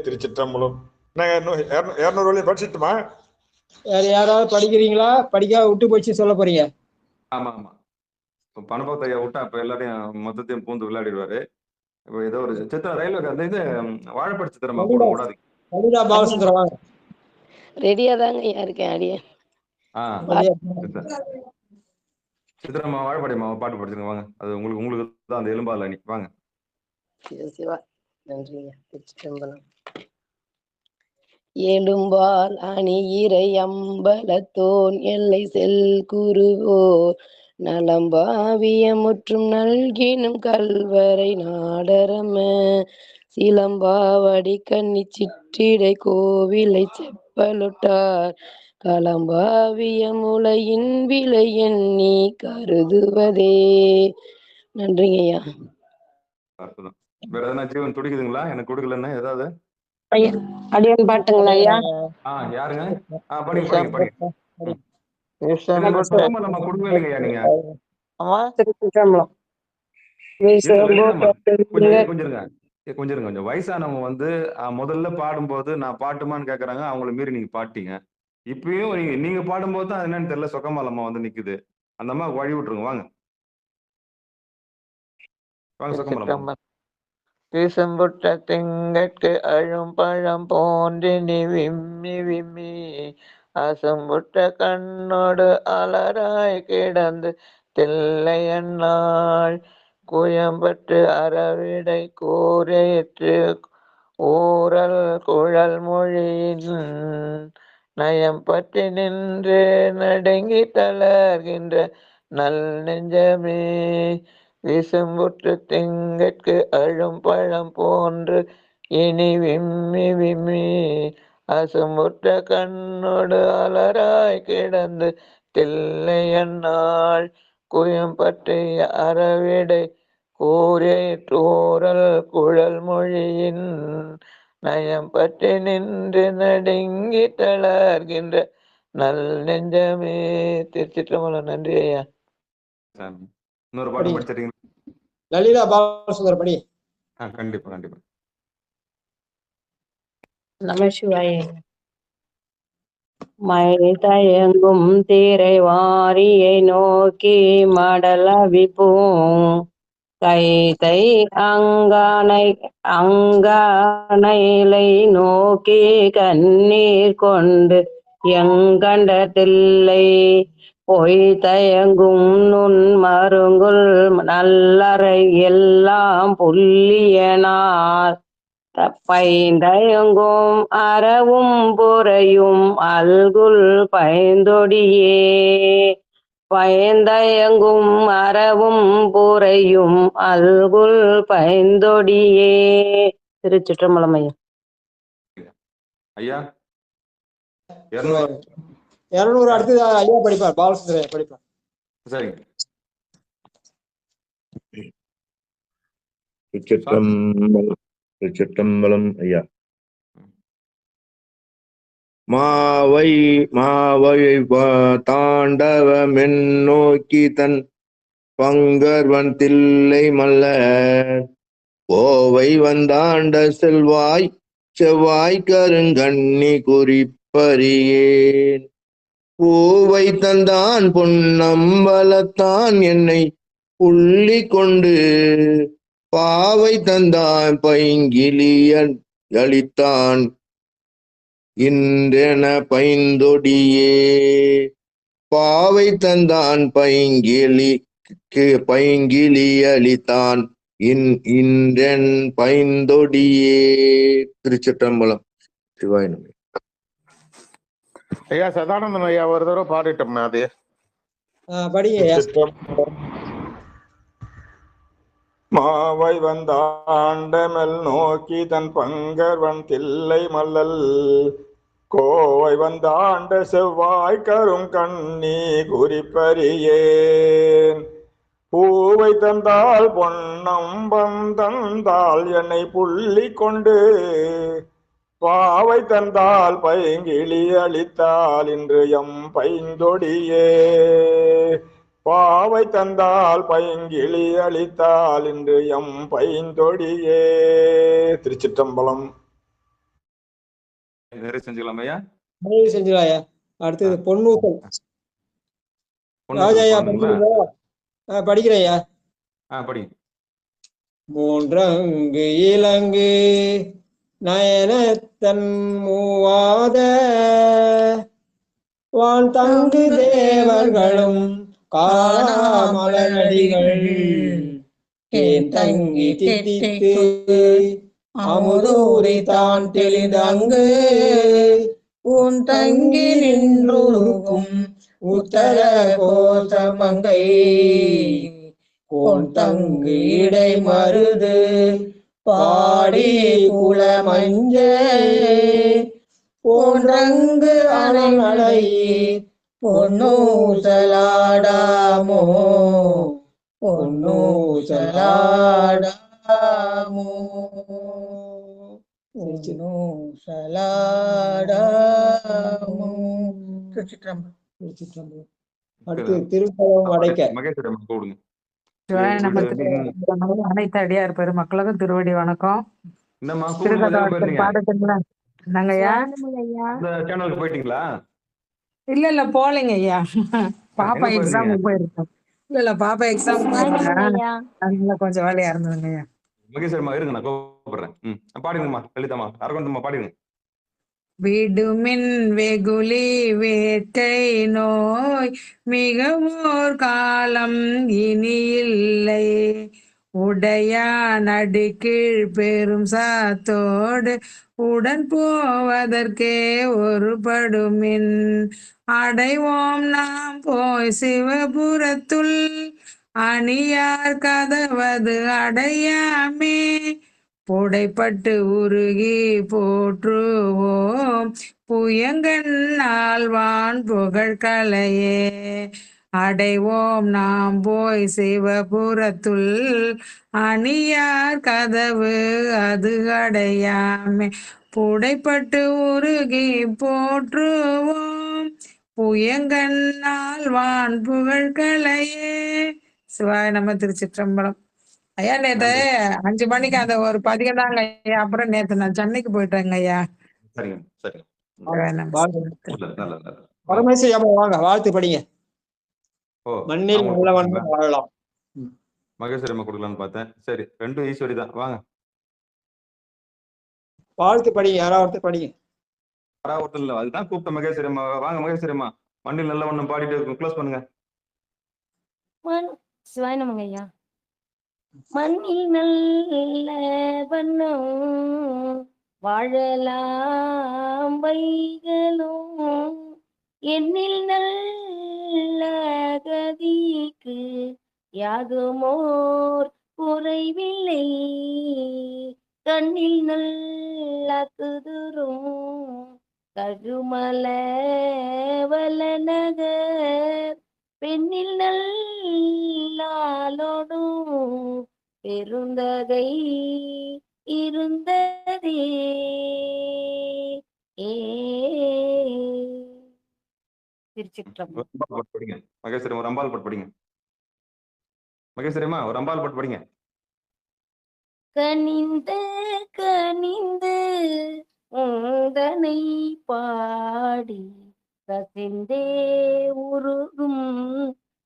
திருச்சிற்றம்பலம். 200 வழி படிச்சுட்டுமா? யாராவது படிக்கிறீங்களா? படிக்காம விட்டு போச்சு சொல்ல போறீங்க? ஆமா ஆமா. பணபத்தையா விட்டா இப்ப எல்லாரையும் மொத்தத்தையும் பூந்து விளையாடிடுவாரு. இப்போ ஏதோ ஒரு சித்திரம் ரயில்வே அந்த இது வாழைப்பட சித்திரமா போட கூடாது. ரெடியா தாங்க ஐயா இருக்கேன். அடியே சித்திரமா வாழைப்படையம்மா பாட்டு படிச்சுங்க வாங்க. அது உங்களுக்கு தான் அந்த எலும்பால நீ வாங்க. சிவா நன்றி ஐயா. திருச்சிற்றம்பலம். எழும்பால் அணி இறை அம்பலத்தோன் எல்லை செல் குருவோ நலம்பாவிய முற்றும் நல்கினும் கல்வரை நாடரம சிலம்பாவடி கண்ணி சிற்றிடை கோவிலை செப்பலுட்டார் களம்பாவிய முளையின் விலை எண்ணி கருதுவதே. நன்றிங்க ஐயா. வேற எதனா ஜீவன் துடிக்குதுங்களா? எனக்கு கொடுக்கலன்னா ஏதாவது அடியன் பாட்டுங்களா ஐயா? யாருங்க? படிங்க. கொடுக்கவே இல்லையா நீங்க? கொஞ்சம் வயசானவங்க வந்து முதல்ல பாடும்போது நான் பாட்டுமான்னு கேக்குறாங்க. அவங்கள மீறி நீங்க பாட்டீங்க. இப்பயும் நீங்க பாடும்போது தான் என்னன்னு தெரியல, சொக்கமாலம்மா வந்து நிக்குது. அந்த அம்மா வழி விட்டுருங்க. வாங்க சொக்கமாலம்மா. விசும்புட்ட திங்கட்கு அழும் பழம் போன்றினி விம்மி விம்மி அசும்புட்ட கண்ணோடு அலராய் கிடந்து தில்லையன்னாள் குயம்பட்டு அறவிடை கூறிற்று ஊரல் குழல் மொழியின் நயம் பற்றி நின்று நடுங்கி தளர்கின்ற நல் நெஞ்சமே. விசும்புற்று திங்கட்கு அழும் பழம் போன்று இனி விம்மி விம்மி அசும்புற்ற கண்ணோடு அலராய் கிடந்து தில்லையன்னாள் குயம்பற்றிய அறவிடை கூறிற்றூரல் குழல் மொழியின் நயம் பற்றி நின்று நடுங்கி தளர்கின்ற நல் நெஞ்சமே. திருச்சிற்றம்பலம். நன்றி ஐயா. இன்னொரு பாட்டு படிச்சிட்டீங்க? லலிதா பாலசுந்தர் படி. கண்டிப்பா. நமசிவாய. மழை தயங்கும் தீரை வாரியை நோக்கி மடலவிப்பூ கைதை அங்கானைலை நோக்கி கண்ணீர் கொண்டு எங்கண்டதில்லை பொய் தயங்கும் நுண் மருங்குல் நல்லறை எல்லாம் புல்லியனார் பைந்தயங்கும் அறவும் புறையும் அல்குல் பைந்தொடியே. பயந்தயங்கும் அறவும் புறையும் அல்குல் பைந்தொடியே. திருச்சிற்றம்பலம் ஐயா. ஐயா 200 அடுத்து ஐயா படிப்பார். பாலசுந்தர் படிப்பார். சரிங்க. திருச்சிற்றம்பலம். திருச்சிற்றம்பலம் ஐயா. மாவை தாண்டவமென் நோக்கி தன் பங்கர்வன் தில்லை மல்ல கோவை வந்தாண்ட செவ்வாய் கருங்கண்ணி குறிப்பறியேன் பூவை தந்தான் பொன்னம்பலத்தான் என்னை புள்ளி கொண்டு பாவை தந்தான் பைங்கிலியன் அளித்தான் இன்றென பைந்தொடியே பாவை தந்தான் பைங்கிலி அளித்தான் இன்றென் பைந்தொடியே. திருச்சிற்றம்பலம். சிவாய நம. ஐயா சதானந்தன் ஐயா ஒரு தடவை பாடிட்டோம்னா அது படிங்க. மாவை வந்தாண்டமெல் நோக்கி தன் பங்கர்வன் தில்லை மல்லல் கோவை வந்தாண்ட செவ்வாய் கரும் கண்ணி குறிப்பறியேன் பூவை தந்தால் பொன்னம்பம் தந்தால் என்னை புள்ளி கொண்டு பாவை தந்தால் பைங்கிளி அளித்தால் இன்று எம் பைந்தொடியே பாவை தந்தால் பைங்கிளி அளித்தால் இன்று எம் பைந்தொடியே. திருச்சிற்றம்பலம். செஞ்சுக்கலாம் ஐயா. செஞ்சுக்கலாம் ஐயா. அடுத்தது பொன்னூசல். ராஜாயா படிக்கிறேன் ஐயா. படிங்க. மூன்றங்கு இலங்கு நயனத்தன் மூவாத வான் தங்கு தேவர்களும் காணாமலடிகள் ஏன் தங்கி தித்தித்து அமுதூரி தான் தெளிதங்கு உன் தங்கி நின்றுருக்கும் உத்தர கோசமங்கை கோன் தங்கு இடை மருது பாடி குளமஞ்ச போன்றங்கு அணை பொன்னூசலாடாமோ பொன்னூசலாடாமோ பொன்னூசலாடாமோ. திருச்சிற்றம்பலம். அடுத்து திருப்பலம் அடைக்க மகேஸ்வரம் போடுங்க. அனைத்து அடியார் பெருமக்களுக்கும் திருவடி வணக்கம். பாடத்துங்களா போயிட்டீங்களா? இல்ல போலீங்க ஐயா. பாப்பா எக்ஸாம் போயிருக்கோம். இல்ல பாப்பா எக்ஸாம் அதனால கொஞ்சம் வேலையா இருந்ததுங்க ஐயா. மகேஸ்வரமா இருங்க, நான் கூப்பிடுறேன். பாடுங்கம்மா லலிதாமா, அரகந்தம்மா பாடுங்க. விடுமின் வெகுளி வேட்டை நோய் மிகவோர் காலம் இனி இல்லை உடையா நடுக்கீழ் பெரும் சாத்தோடு உடன் போவதற்கே ஒருபடுமின் அடைவோம் நாம் போய் சிவபுரத்துள் அணியார் கதவது அடையாமே புடைப்பட்டு உருகி போற்றுவோம் புயங்கண்ணாழ்வான் புகழ்கலையே அடைவோம் நாம் போய் சிவபுரத்துள் அணியார் கதவு அது அடையாமே புடைப்பட்டு உருகி போற்றுவோம் புயங்கண்ணாழ்வான் புகழ்கலையே. சிவாய நம. திருச்சிற்றம்பலம். ஐயா நேத்து 5 மணிக்கு அந்த ஒரு பதிகம் தாங்க ஐயா. அப்புறம் நேத்து நான் சென்னைக்கு போயிட்டேங்க ஐயா. பரமேஸ்வரி வாங்க, வாழ்த்து படிங்க. மண்ணில் நல்லவன் வாழலாம். மகேஸ்வரி அம்மா கொடுக்கலான்னு பார்த்தேன். சரி, 2 ஈஸ்வரி தான். வாங்க வாழ்த்து படிங்க. யாராவது படிங்க. யாராவது இல்ல, அதுதான் கூப்பிட்ட மகேஸ்வரி அம்மா. வாங்க மகேஸ்வரி அம்மா, மண்ணில் நல்லவன் பாடிட்டு இருக்கும். க்ளோஸ் பண்ணுங்க. சிவாய நமங்க ஐயா. மண்ணில் நல்ல வண்ணம் வாழலாம் வைகளும் எண்ணில் நல்ல கதிக்கு யாதுமோர் குறைவில்லை கண்ணில் நல்ல குதிரும் கருமல வலநகர் பெண்ணில் நல்லாலோடும் பெருந்தகை இருந்ததே. ஏ திருச்சிற்றம்பலம். ஒரு அம்பாள் பாட்டு படிங்க மகேஸ்வரி, ஒரு அம்பாள் பாட்டு படிங்க மகேஸ்வரியம்மா, ஒரு அம்பாள் பாட்டு படிங்க. கனிந்து கனிந்து உந்தனை பாடி கசிந்தே உருகும்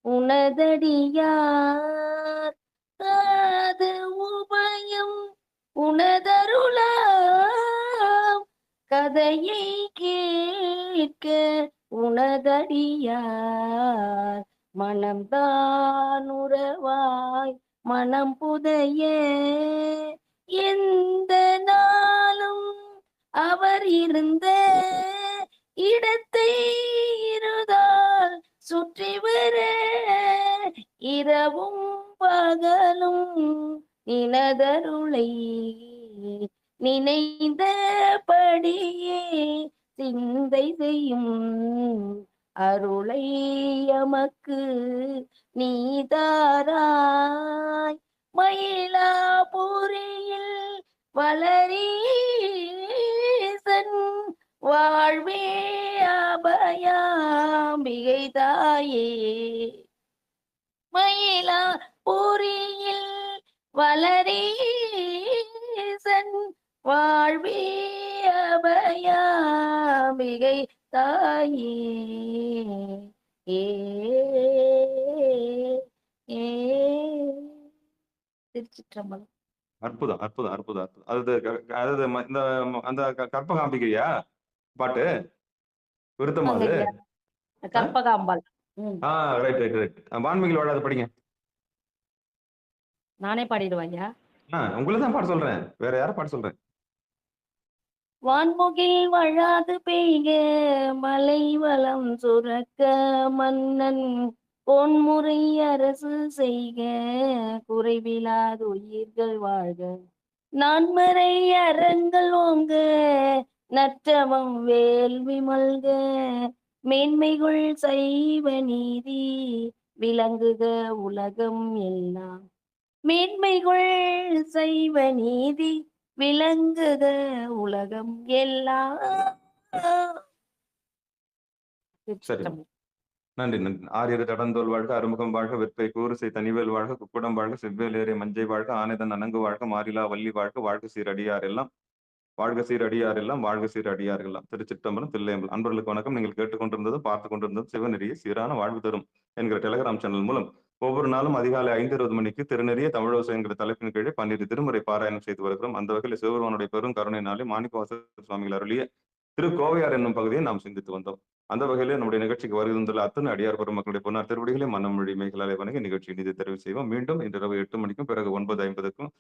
உனதடியார் காது உபயம் உனதருளாம் கதையை கேட்க உனதடியார் மனம்தான் உறவாய் மனம் புதைய எந்த நாளும் அவர் இருந்த இடத்தை இருதால் சுற்றி வர இரவும் பகலும் நினதருளை நினைந்தபடியே சிந்தை செய்யும் அருளை எமக்கு நீதாராய் மயிலாபுரியில் வளரீசன் வாழ்வே அபயாம்பிகை தாயே. மயிலாபுரியில் வளரீசன் வாழ்வே அபயாம்பிகை தாயே. ஏ ஏ திருச்சிற்றம்பலம். அற்புதம் அற்புதம் அற்புதம் அற்புதம். அதாவது இந்த அந்த கற்பகாம்பிகையா பாட்டு விருத்தமா அது? கற்பகாம்பாள். Right right right. வான்மிகில் வாழாத படிங்க. நானே பாடிடுவாங்க. உங்களை தான் பாட சொல்றேன், வேற யாரும் பாட சொல்றேன். வான்முகில் வழாது பெய்க மலை வளம் சுரக்க மன்னன் பொன்முறை அரசு செய்க குறைவிலாது உயிர்கள் வாழ்க நான்மறை அறங்கள் ஓங்க நற்றவம் வேள்வி மல்க மேன்மைகள் சைவ நீதி விளங்குக உலகம் எல்லாம். மேன்மைகள் சைவ நீதி விளங்குக உலகம் எல்லாம். சரி, நன்றி நன்றி. ஆரியர் தடந்தோல் வாழ்க, அறுமுகம் வாழ்க, வெற்பை கூறுசை தனிவேல் வாழ்க, குக்குடம் வாழ்க, செவ்வேல் ஏறை மஞ்சை வாழ்க, ஆனைதன் அணங்கு வாழ்க, மாரிலா வள்ளி வாழ்க, வாழ்க சீர் அடியார் எல்லாம், வாழ்க சீர் அடியார் எல்லாம், வாழ்க சீர் அடியார் எல்லாம். திருச்சிற்றம்பலம், தில்லையம்பலம். அன்பர்களுக்கு வணக்கம். நீங்கள் கேட்டுக்கொண்டிருந்தது பார்த்து கொண்டிருந்தது சிவநெறிய சீரான வாழ்வு தரும் என்கிற டெலிகிராம் சேனல் மூலம் ஒவ்வொரு நாளும் அதிகாலை 5:20 மணிக்கு திருநெறிய தமிழோசை என்கிற தலைப்பின் கீழே 12 திருமுறை பாராயணம் செய்து வருகிறோம். அந்த வகையில் சிவபெருமானுடைய பெரும் கருணையினாலே மாணிக்கவாசகர் சுவாமிகள் அருளிய திருக்கோவையார் என்னும் பகுதியை நாம் சிந்தித்து வந்தோம். அந்த வகையிலே நம்முடைய நிகழ்ச்சிக்கு வருகின்ற அத்தனை அடியார் பெருமக்களுடைய பொன்னார் திருவடிகளை மனமொழி மெய்களாலே வணங்கி நிகழ்ச்சி நிதி தெரிவு செய்வோம். மீண்டும் இன்று இரவு 8 மணிக்கும் பிறகு 9:50க்கும்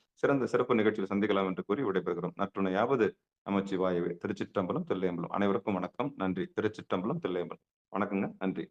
சிறப்பு நிகழ்ச்சியில் சந்திக்கலாம் என்று கூறி விடைபெறுகிறோம். நற்றுணையாவது நமச்சிவாயவே. திருச்சிற்றம்பலம், தில்லையம்பலம். அனைவருக்கும் வணக்கம், நன்றி. திருச்சிற்றம்பலம், தில்லையம்பலம். வணக்கங்க, நன்றி.